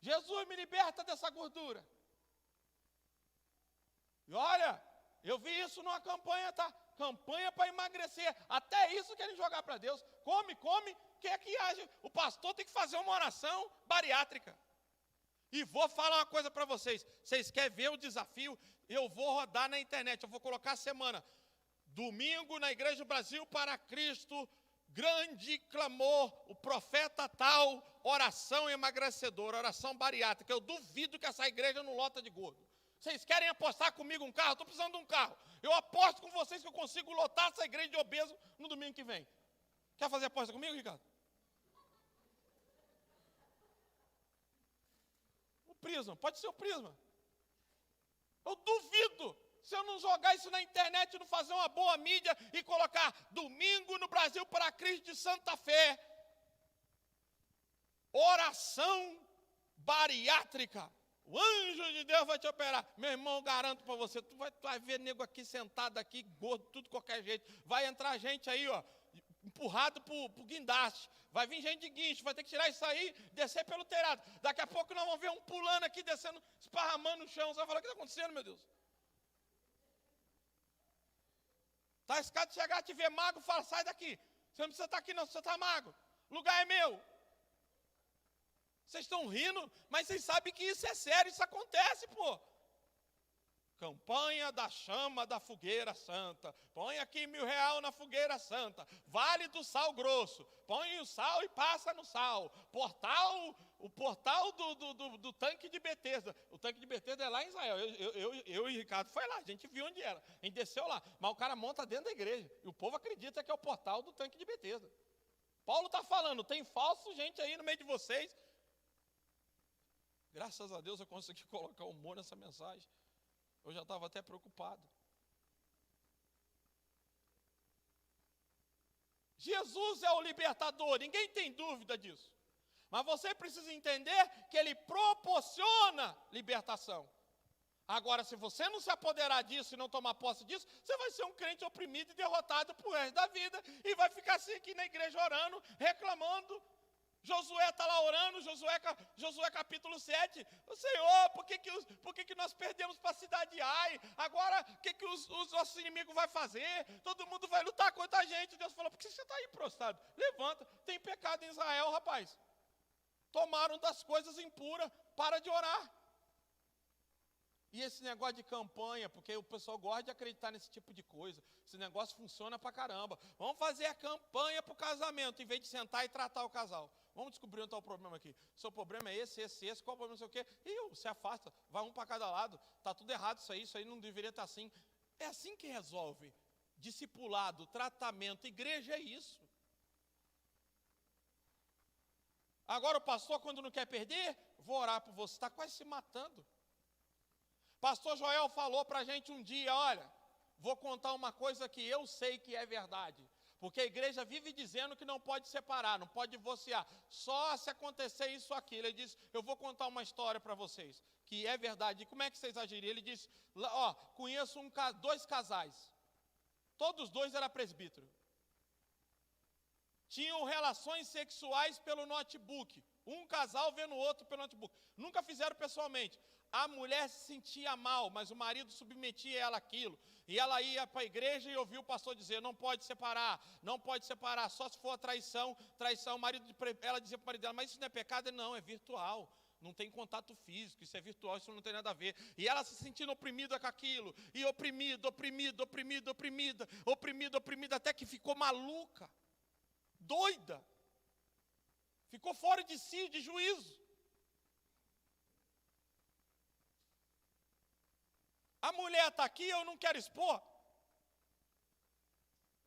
Jesus, me liberta dessa gordura. E olha, eu vi isso numa campanha, tá? campanha para emagrecer. Até isso querem jogar para Deus. Come, quer que haja. O pastor tem que fazer uma oração bariátrica. E vou falar uma coisa para vocês. Vocês querem ver o desafio? Eu vou rodar na internet, eu vou colocar a semana. Domingo na Igreja do Brasil para Cristo, grande clamor, o profeta tal, oração emagrecedora, oração bariátrica. Eu duvido que essa igreja não lota de gordo. Vocês querem apostar comigo um carro? Estou precisando de um carro. Eu aposto com vocês que eu consigo lotar essa igreja de obeso no domingo que vem. Quer fazer aposta comigo, Ricardo? O Prisma, pode ser o Prisma. Eu duvido, se eu não jogar isso na internet, não fazer uma boa mídia e colocar domingo no Brasil para Cristo de Santa Fé. Oração bariátrica. O anjo de Deus vai te operar. Meu irmão, garanto para você, tu vai ver nego aqui sentado aqui, gordo, tudo de qualquer jeito. Vai entrar gente aí, ó, empurrado pro guindaste. Vai vir gente de guincho, vai ter que tirar isso aí, descer pelo telhado. Daqui a pouco nós vamos ver um pulando aqui, descendo, esparramando no chão. Você vai falar, o que está acontecendo, meu Deus? Está escado de chegar, te ver magro, fala, sai daqui. Você não precisa estar aqui não, você está magro. O lugar é meu. Vocês estão rindo, mas vocês sabem que isso é sério, isso acontece, pô. Campanha da chama da fogueira santa. Põe aqui R$1.000 na fogueira santa. Vale do sal grosso. Põe o sal e passa no sal. O portal do tanque de Betesda. O tanque de Betesda é lá em Israel. Eu e o Ricardo foi lá, a gente viu onde era. A gente desceu lá. Mas o cara monta dentro da igreja. E o povo acredita que é o portal do tanque de Betesda. Paulo está falando, tem falso gente aí no meio de vocês. Graças a Deus eu consegui colocar humor nessa mensagem. Eu já estava até preocupado. Jesus é o libertador, ninguém tem dúvida disso. Mas você precisa entender que Ele proporciona libertação. Agora, se você não se apoderar disso e não tomar posse disso, você vai ser um crente oprimido e derrotado pro resto da vida. E vai ficar assim aqui na igreja orando, reclamando. Josué está lá orando, Josué capítulo 7. O Senhor, por que nós perdemos para a cidade de Ai? Agora, o que os nossos inimigos vão fazer? Todo mundo vai lutar contra a gente. Deus falou, por que você está aí prostrado? Levanta, tem pecado em Israel, rapaz. Tomaram das coisas impuras, para de orar. E esse negócio de campanha, porque o pessoal gosta de acreditar nesse tipo de coisa. Esse negócio funciona pra caramba. Vamos fazer a campanha para o casamento, em vez de sentar e tratar o casal. Vamos descobrir onde está o problema aqui. O seu problema é esse, qual o problema, não sei o quê. E se afasta, vai um para cada lado. Está tudo errado isso aí não deveria estar assim. É assim que resolve. Discipulado, tratamento, igreja é isso. Agora o pastor, quando não quer perder, vou orar por você, está quase se matando. Pastor Joel falou para a gente um dia, olha, vou contar uma coisa que eu sei que é verdade. Porque a igreja vive dizendo que não pode separar, não pode divorciar. Só se acontecer isso ou aquilo. Ele disse, eu vou contar uma história para vocês, que é verdade. E como é que vocês agiriam? Ele disse, ó, conheço dois casais. Todos dois eram presbíteros. Tinham relações sexuais pelo notebook. Um casal vendo o outro pelo notebook. Nunca fizeram pessoalmente. A mulher se sentia mal, mas o marido submetia ela àquilo. E ela ia para a igreja e ouvia o pastor dizer, não pode separar, só se for a traição. Ela dizia para o marido dela, mas isso não é pecado? Não, é virtual. Não tem contato físico, isso é virtual, isso não tem nada a ver. E ela se sentindo oprimida com aquilo. E oprimida, até que ficou maluca. Doida. Ficou fora de si, de juízo. A mulher está aqui, eu não quero expor.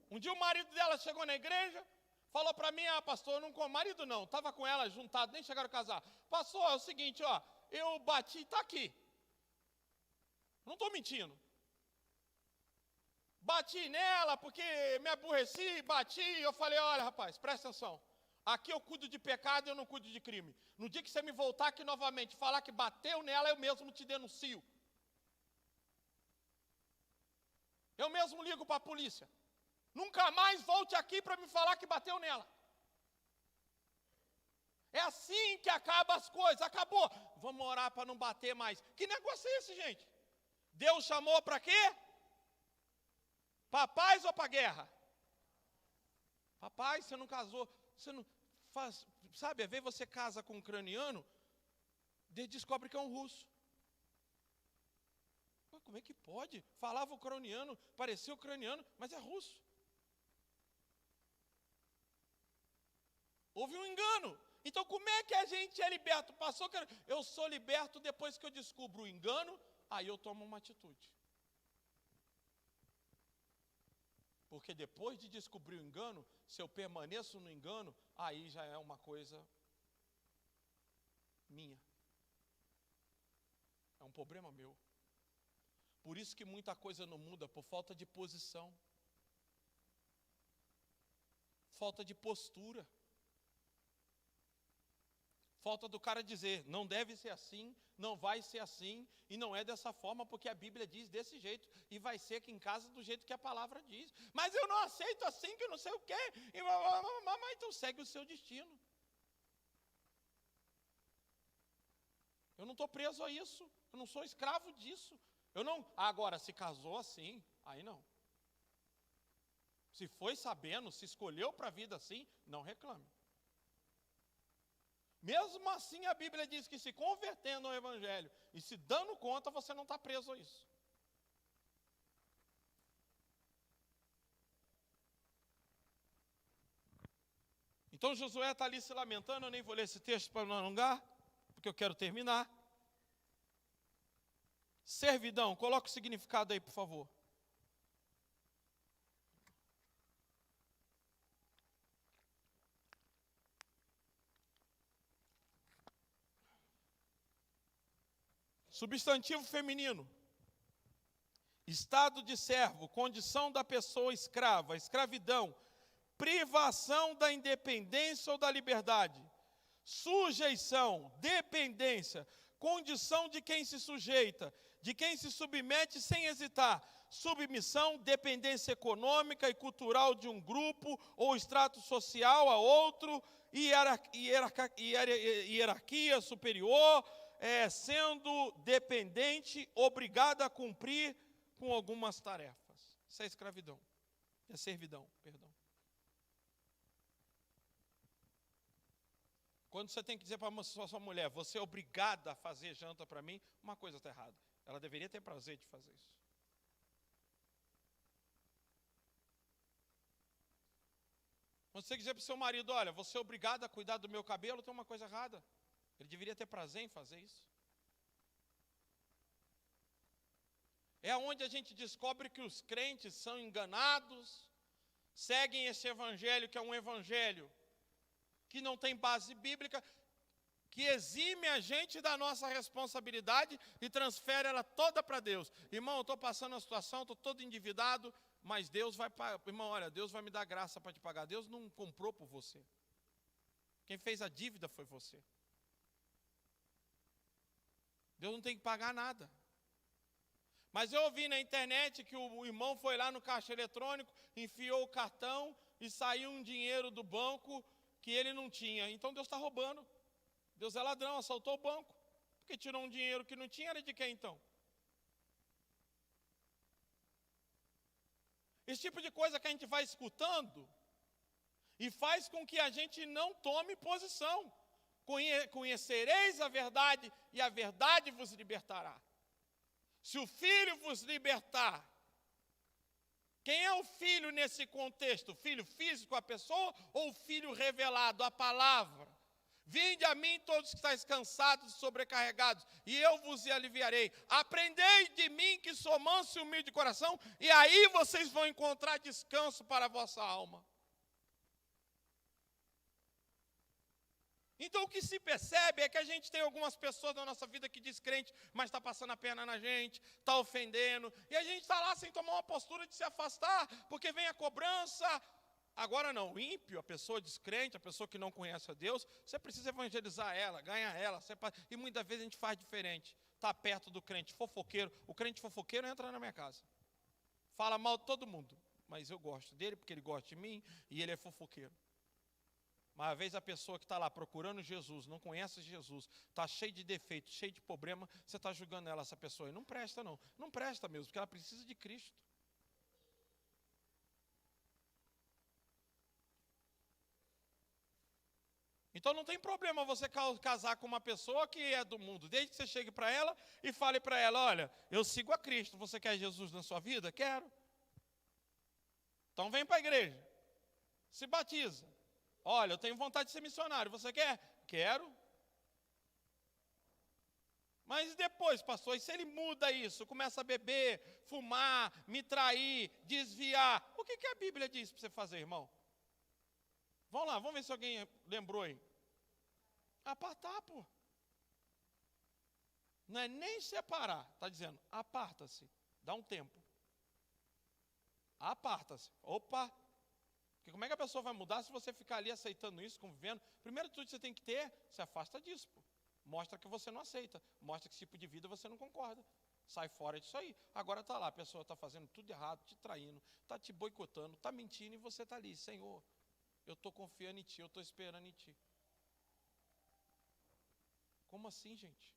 Um dia o marido dela chegou na igreja, falou para mim, pastor, eu não com marido não, estava com ela juntado, nem chegaram a casar. Pastor, é o seguinte, ó, eu bati, está aqui. Não estou mentindo. Bati nela porque me aborreci, bati, eu falei, olha rapaz, presta atenção. Aqui eu cuido de pecado e eu não cuido de crime. No dia que você me voltar aqui novamente, falar que bateu nela, eu mesmo te denuncio. Eu mesmo ligo para a polícia. Nunca mais volte aqui para me falar que bateu nela. É assim que acaba as coisas. Acabou. Vamos orar para não bater mais. Que negócio é esse, gente? Deus chamou para quê? Para a paz ou para a guerra? Para a paz. Você não casou, você não faz, sabe, às vezes você casa com um ucraniano, descobre que é um russo. Mas como é que pode? Falava ucraniano, parecia ucraniano, mas é russo. Houve um engano. Então como é que a gente é liberto? Passou que eu sou liberto depois que eu descubro o engano, aí eu tomo uma atitude. Porque depois de descobrir o engano, se eu permaneço no engano, aí já é uma coisa minha. É um problema meu. Por isso que muita coisa não muda, por falta de posição. Falta de postura. Falta do cara dizer, não deve ser assim, não vai ser assim, e não é dessa forma, porque a Bíblia diz desse jeito, e vai ser aqui em casa do jeito que a palavra diz. Mas eu não aceito assim, que eu não sei o quê, mas então segue o seu destino. Eu não estou preso a isso, eu não sou escravo disso. Agora, se casou assim, aí não. Se foi sabendo, se escolheu para a vida assim, não reclame. Mesmo assim, a Bíblia diz que se convertendo ao Evangelho e se dando conta, você não está preso a isso. Então Josué está ali se lamentando, eu nem vou ler esse texto para não alongar, porque eu quero terminar. Servidão, coloca o significado aí, por favor. Substantivo feminino. Estado de servo, condição da pessoa escrava, escravidão, privação da independência ou da liberdade, sujeição, dependência, condição de quem se sujeita, de quem se submete sem hesitar, submissão, dependência econômica e cultural de um grupo ou extrato social a outro, hierarquia superior, sendo dependente, obrigado a cumprir com algumas tarefas. Isso é escravidão, é servidão, perdão. Quando você tem que dizer para a sua mulher, você é obrigada a fazer janta para mim, uma coisa está errada. Ela deveria ter prazer de fazer isso. Quando você dizer para o seu marido, olha, você é obrigado a cuidar do meu cabelo, tem uma coisa errada. Ele deveria ter prazer em fazer isso. É onde a gente descobre que os crentes são enganados, seguem esse evangelho, que é um evangelho que não tem base bíblica, que exime a gente da nossa responsabilidade e transfere ela toda para Deus. Irmão, eu estou passando uma situação, estou todo endividado, mas Deus vai pagar. Irmão, olha, Deus vai me dar graça para te pagar. Deus não comprou por você. Quem fez a dívida foi você. Deus não tem que pagar nada. Mas eu ouvi na internet que o irmão foi lá no caixa eletrônico, enfiou o cartão e saiu um dinheiro do banco que ele não tinha. Então Deus está roubando. Deus é ladrão, assaltou o banco. Porque tirou um dinheiro que não tinha, era de quem então? Esse tipo de coisa que a gente vai escutando e faz com que a gente não tome posição. Conhecereis a verdade e a verdade vos libertará. Se o Filho vos libertar, quem é o Filho nesse contexto? O Filho físico, a pessoa, ou o Filho revelado, a palavra? Vinde a mim todos que estáis cansados e sobrecarregados, e eu vos aliviarei. Aprendei de mim que sou manso e humilde de coração, e aí vocês vão encontrar descanso para a vossa alma. Então o que se percebe é que a gente tem algumas pessoas na nossa vida que diz crente, mas está passando a perna na gente, está ofendendo, e a gente está lá sem tomar uma postura de se afastar, porque vem a cobrança. Agora não, o ímpio, a pessoa descrente, a pessoa que não conhece a Deus, você precisa evangelizar ela, ganhar ela, e muitas vezes a gente faz diferente, está perto do crente fofoqueiro. O crente fofoqueiro entra na minha casa, fala mal de todo mundo, mas eu gosto dele porque ele gosta de mim e ele é fofoqueiro. Mas às vezes a pessoa que está lá procurando Jesus, não conhece Jesus, está cheio de defeitos, cheio de problema, você está julgando ela, essa pessoa, e não presta não, não presta mesmo, porque ela precisa de Cristo. Então não tem problema você casar com uma pessoa que é do mundo, desde que você chegue para ela e fale para ela, olha, eu sigo a Cristo, você quer Jesus na sua vida? Quero. Então vem para a igreja, se batiza. Olha, eu tenho vontade de ser missionário, você quer? Quero. Mas depois, pastor, e se ele muda isso, começa a beber, fumar, me trair, desviar, o que a Bíblia diz para você fazer, irmão? Vamos lá, vamos ver se alguém lembrou aí. Apartar, pô. Não é nem separar, está dizendo, aparta-se, dá um tempo. Aparta-se. Opa! Porque como é que a pessoa vai mudar se você ficar ali aceitando isso, convivendo? Primeiro de tudo que você tem que ter, se afasta disso, pô. Mostra que você não aceita, mostra que esse tipo de vida você não concorda. Sai fora disso aí. Agora está lá, a pessoa está fazendo tudo errado, te traindo, está te boicotando, está mentindo e você está ali, Senhor, eu estou confiando em Ti, eu estou esperando em Ti. Como assim, gente?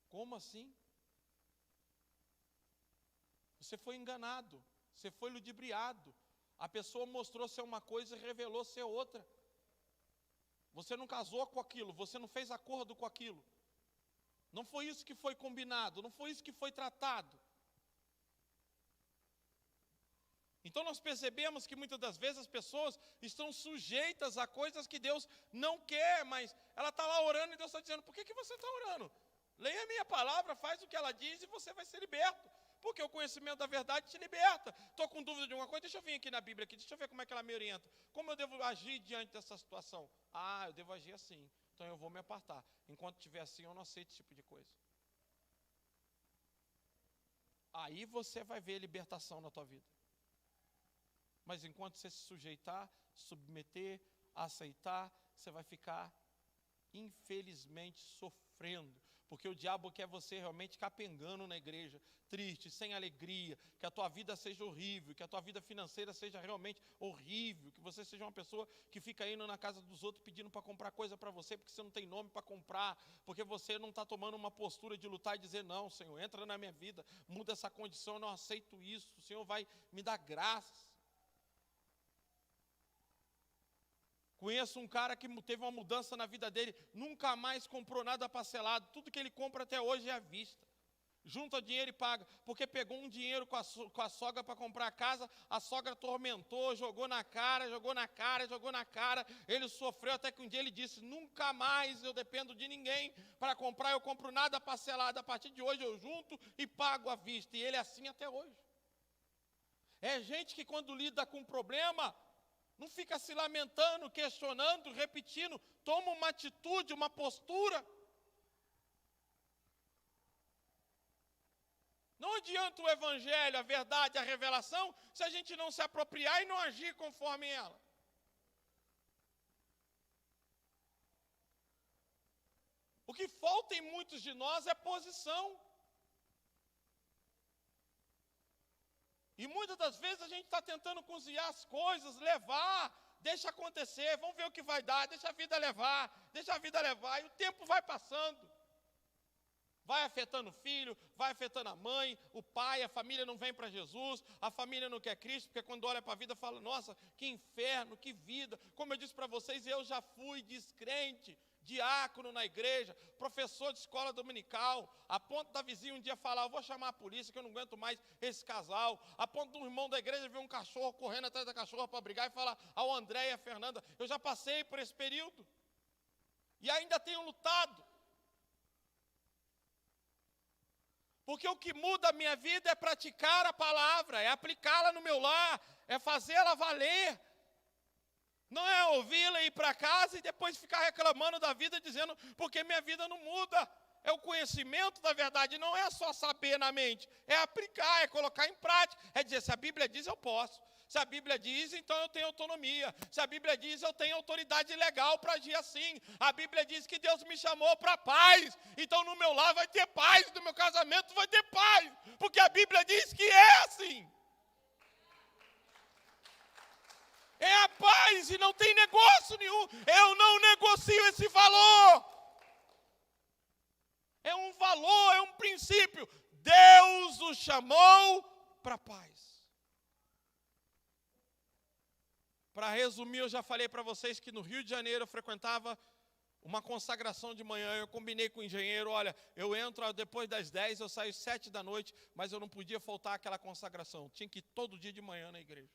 Como assim? Você foi enganado, você foi ludibriado. A pessoa mostrou ser uma coisa e revelou ser outra. Você não casou com aquilo, você não fez acordo com aquilo. Não foi isso que foi combinado, não foi isso que foi tratado. Então nós percebemos que muitas das vezes as pessoas estão sujeitas a coisas que Deus não quer, mas ela está lá orando e Deus está dizendo, por que você está orando? Leia a minha palavra, faz o que ela diz e você vai ser liberto. Porque o conhecimento da verdade te liberta. Estou com dúvida de uma coisa, deixa eu vir aqui na Bíblia, deixa eu ver como é que ela me orienta. Como eu devo agir diante dessa situação? Ah, eu devo agir assim, então eu vou me apartar. Enquanto estiver assim, eu não aceito esse tipo de coisa. Aí você vai ver libertação na tua vida. Mas enquanto você se sujeitar, submeter, aceitar, você vai ficar, infelizmente, sofrendo. Porque o diabo quer você realmente capengando na igreja, triste, sem alegria, que a tua vida seja horrível, que a tua vida financeira seja realmente horrível, que você seja uma pessoa que fica indo na casa dos outros pedindo para comprar coisa para você, porque você não tem nome para comprar, porque você não está tomando uma postura de lutar e dizer, não, Senhor, entra na minha vida, muda essa condição, eu não aceito isso, o Senhor vai me dar graças. Conheço um cara que teve uma mudança na vida dele, nunca mais comprou nada parcelado, tudo que ele compra até hoje é à vista. Junta dinheiro e paga, porque pegou um dinheiro com a sogra para comprar a casa, a sogra atormentou, jogou na cara, ele sofreu até que um dia ele disse, nunca mais eu dependo de ninguém para comprar, eu compro nada parcelado, a partir de hoje eu junto e pago à vista, e ele é assim até hoje. É gente que quando lida com um problema, não fica se lamentando, questionando, repetindo, toma uma atitude, uma postura. Não adianta o evangelho, a verdade, a revelação, se a gente não se apropriar e não agir conforme ela. O que falta em muitos de nós é posição. E muitas das vezes a gente está tentando cozinhar as coisas, levar, deixa acontecer, vamos ver o que vai dar, deixa a vida levar, e o tempo vai passando. Vai afetando o filho, vai afetando a mãe, o pai, a família não vem para Jesus, a família não quer Cristo, porque quando olha para a vida fala, nossa, que inferno, que vida. Como eu disse para vocês, eu já fui descrente, diácono na igreja, professor de escola dominical, a ponto da vizinha um dia falar, eu vou chamar a polícia que eu não aguento mais esse casal, a ponto do irmão da igreja ver um cachorro correndo atrás da cachorra para brigar e falar ao André e a Fernanda, eu já passei por esse período, e ainda tenho lutado. Porque o que muda a minha vida é praticar a palavra, é aplicá-la no meu lar, é fazê-la valer. Não é ouvi-la e ir para casa e depois ficar reclamando da vida, dizendo, porque minha vida não muda. É o conhecimento da verdade, não é só saber na mente, é aplicar, é colocar em prática, é dizer, se a Bíblia diz, eu posso. Se a Bíblia diz, então eu tenho autonomia. Se a Bíblia diz, eu tenho autoridade legal para agir assim. A Bíblia diz que Deus me chamou para paz. Então no meu lar vai ter paz, no meu casamento vai ter paz. Porque a Bíblia diz que é assim. É a paz e não tem negócio nenhum. Eu não negocio esse valor. É um valor, é um princípio. Deus o chamou para paz. Para resumir, eu já falei para vocês que no Rio de Janeiro eu frequentava uma consagração de manhã. Eu combinei com o engenheiro, olha, eu entro depois das 10, eu saio 7 da noite, mas eu não podia faltar aquela consagração. Tinha que ir todo dia de manhã na igreja.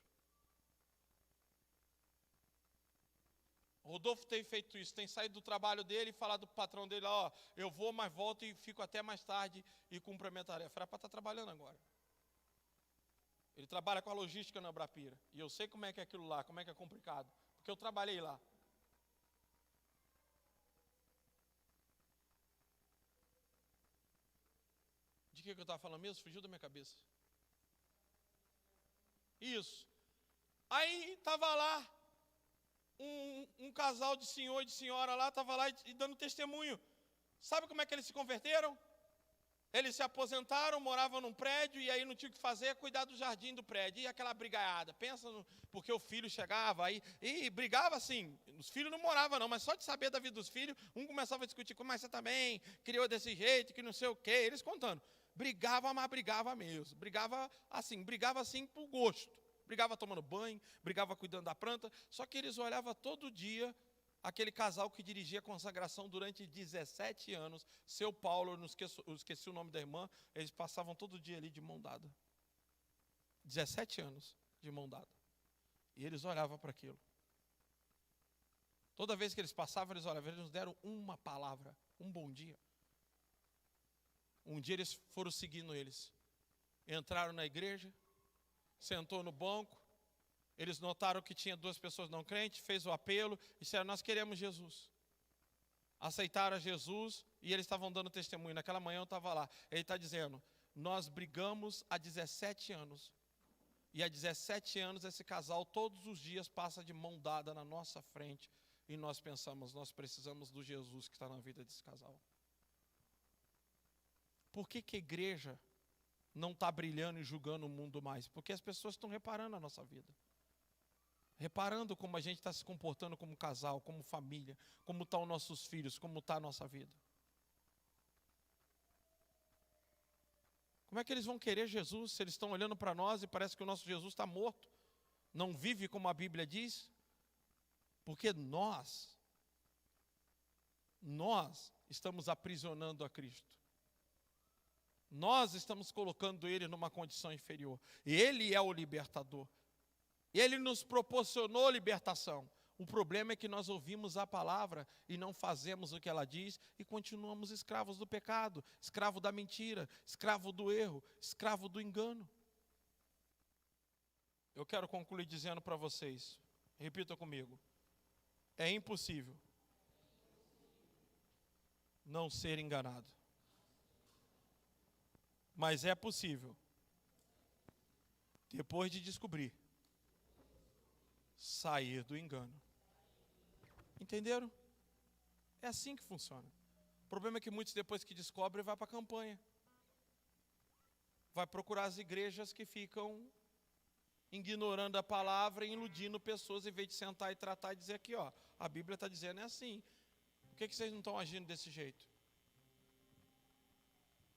Rodolfo tem feito isso, tem saído do trabalho dele e falado para o patrão dele, ó, eu vou, mas volto e fico até mais tarde e cumpro a tarefa. Era para estar trabalhando agora. Ele trabalha com a logística na Abrapira. E eu sei como é que é aquilo lá, como é que é complicado. Porque eu trabalhei lá. De que eu estava falando mesmo? Fugiu da minha cabeça. Isso. Aí estava lá um casal de senhor e de senhora lá, estava lá e dando testemunho. Sabe como é que eles se converteram? Eles se aposentaram, moravam num prédio e aí não tinha o que fazer, cuidar do jardim do prédio. E aquela brigaiada, porque o filho chegava aí e brigava assim. Os filhos não moravam não, mas só de saber da vida dos filhos, um começava a discutir, mas você também criou desse jeito, que não sei o quê. Eles contando. Brigava, mas brigava mesmo. Brigava assim por gosto. Brigava tomando banho, brigava cuidando da planta. Só que eles olhavam todo dia. Aquele casal que dirigia a consagração durante 17 anos, seu Paulo, eu esqueci o nome da irmã, eles passavam todo dia ali de mão dada. 17 anos de mão dada. E eles olhavam para aquilo. Toda vez que eles passavam, eles olhavam, eles nos deram uma palavra, um bom dia. Um dia eles foram seguindo eles. Entraram na igreja, sentou no banco. Eles notaram que tinha 2 pessoas não crentes, fez o apelo e disseram, nós queremos Jesus. Aceitaram Jesus e eles estavam dando testemunho. Naquela manhã eu estava lá. Ele está dizendo, nós brigamos há 17 anos. E há 17 anos esse casal todos os dias passa de mão dada na nossa frente. E nós pensamos, nós precisamos do Jesus que está na vida desse casal. Por que a igreja não está brilhando e julgando o mundo mais? Porque as pessoas estão reparando a nossa vida. Reparando como a gente está se comportando como casal, como família, como estão os nossos filhos, como está a nossa vida. Como é que eles vão querer Jesus se eles estão olhando para nós e parece que o nosso Jesus está morto? Não vive como a Bíblia diz? Porque nós estamos aprisionando a Cristo. Nós estamos colocando Ele numa condição inferior. Ele é o libertador. Ele nos proporcionou libertação. O problema é que nós ouvimos a palavra e não fazemos o que ela diz e continuamos escravos do pecado, escravo da mentira, escravo do erro, escravo do engano. Eu quero concluir dizendo para vocês, repita comigo, é impossível não ser enganado. Mas é possível, depois de descobrir, sair do engano. Entenderam? É assim que funciona. O problema é que muitos depois que descobrem, vai para a campanha. Vai procurar as igrejas que ficam ignorando a palavra e iludindo pessoas, em vez de sentar e tratar e dizer aqui, ó, a Bíblia está dizendo é assim. Por que vocês não estão agindo desse jeito?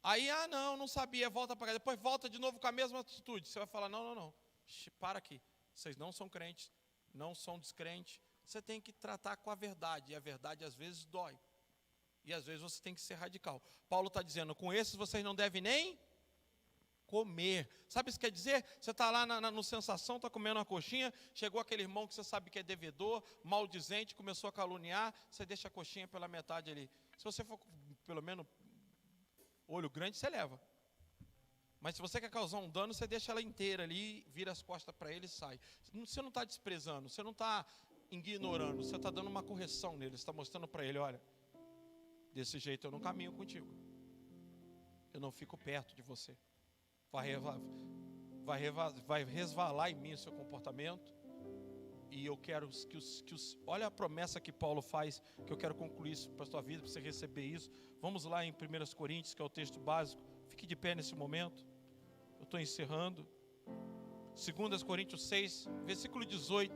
Aí, não sabia, volta para cá. Depois volta de novo com a mesma atitude. Você vai falar, não. Para aqui. Vocês não são crentes. Não são descrentes, você tem que tratar com a verdade, e a verdade às vezes dói, e às vezes você tem que ser radical. Paulo está dizendo, com esses vocês não devem nem comer. Sabe o que isso quer dizer? Você está lá no Sensação, está comendo uma coxinha, chegou aquele irmão que você sabe que é devedor, maldizente, começou a caluniar, você deixa a coxinha pela metade ali. Se você for, pelo menos, olho grande, você leva. Mas se você quer causar um dano, você deixa ela inteira ali, vira as costas para ele e sai. Você não está desprezando, você não está ignorando, você está dando uma correção nele, você está mostrando para ele, olha, desse jeito eu não caminho contigo. Eu não fico perto de você. Vai resvalar em mim o seu comportamento. E eu quero olha a promessa que Paulo faz, que eu quero concluir isso para a sua vida, para você receber isso. Vamos lá em 1 Coríntios, que é o texto básico. Fique de pé nesse momento. Eu estou encerrando. 2 Coríntios 6, versículo 18.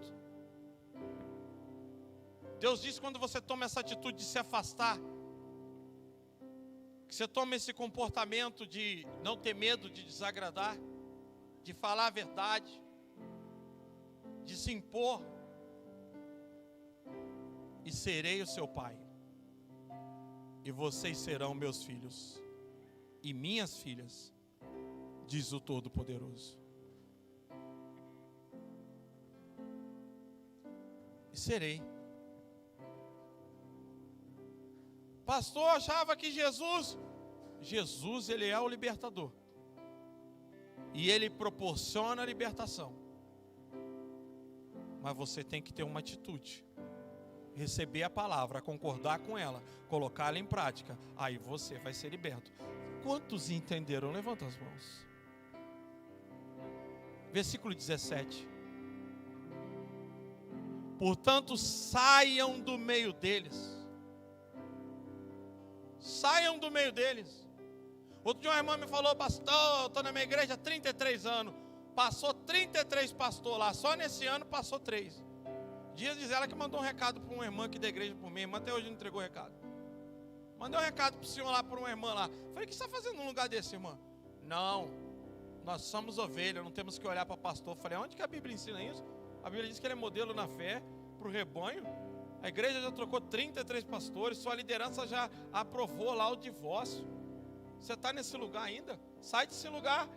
Deus diz, quando você toma essa atitude de se afastar, que você toma esse comportamento de não ter medo de desagradar, de falar a verdade, de se impor, e serei o seu pai, e vocês serão meus filhos e minhas filhas, diz o Todo-Poderoso. E serei. Pastor, achava que Jesus, ele é o libertador. E ele proporciona a libertação. Mas você tem que ter uma atitude. Receber a palavra, concordar com ela, colocá-la em prática. Aí você vai ser liberto. Quantos entenderam? Levanta as mãos. Versículo 17. Portanto, saiam do meio deles. Saiam do meio deles. Outro dia uma irmã me falou: pastor, eu estou na minha igreja há 33 anos. Passou 33 pastores lá. Só nesse ano passou 3. Dias diz ela que mandou um recado para uma irmã aqui da igreja por mim. Irmã até hoje não entregou o recado. Mandei um recado para o senhor lá, para uma irmã lá. Falei: o que você está fazendo num lugar desse, irmã? Não, nós somos ovelha, não temos que olhar para pastor. Falei: onde que a Bíblia ensina isso? A Bíblia diz que ele é modelo na fé para o rebanho. A igreja já trocou 33 pastores. Sua liderança já aprovou lá o divórcio. Você está nesse lugar ainda? Sai desse lugar.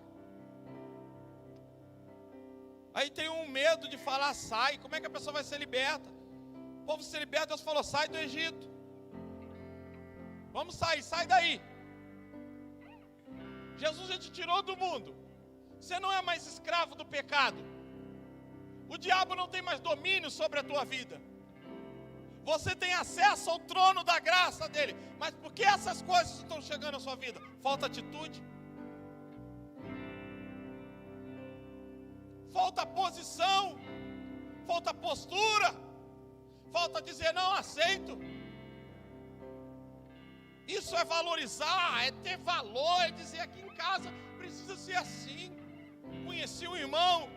Aí tem um medo de falar sai. Como é que a pessoa vai ser liberta? O povo ser liberto, Deus falou: sai do Egito. Vamos sair, sai daí. Jesus já te tirou do mundo. Você não é mais escravo do pecado. O diabo não tem mais domínio sobre a tua vida. Você tem acesso ao trono da graça dele. Mas por que essas coisas estão chegando à sua vida? Falta atitude. Falta posição. Falta postura. Falta dizer: não aceito. Isso é valorizar, é ter valor, é dizer: aqui em casa precisa ser assim. Conheci um irmão.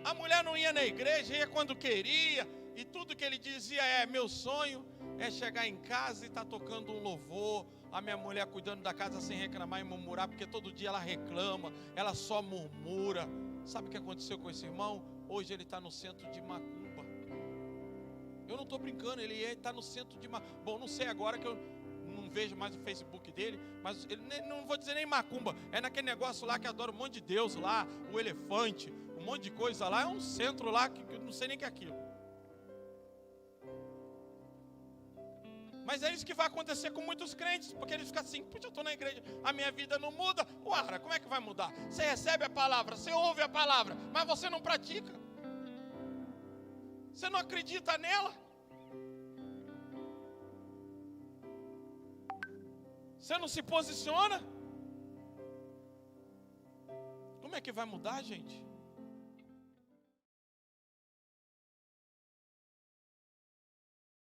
A mulher não ia na igreja, ia quando queria. E tudo que ele dizia é: meu sonho é chegar em casa e estar tocando um louvor. A minha mulher cuidando da casa sem reclamar e murmurar, porque todo dia ela reclama, ela só murmura. Sabe o que aconteceu com esse irmão? Hoje ele está no centro de Macumba. Eu não estou brincando, ele está no centro de Macumba. Bom, não sei agora que eu não vejo mais o Facebook dele, mas ele não vou dizer nem Macumba. É naquele negócio lá que adora um monte de Deus lá, o elefante, um monte de coisa lá. É um centro lá que eu não sei nem o que é aquilo. Mas é isso que vai acontecer com muitos crentes, porque eles ficam assim: puxa, eu estou na igreja, a minha vida não muda. Uara, como é que vai mudar? Você recebe a palavra, você ouve a palavra, mas você não pratica. Você não acredita nela. Você não se posiciona. Como é que vai mudar, gente?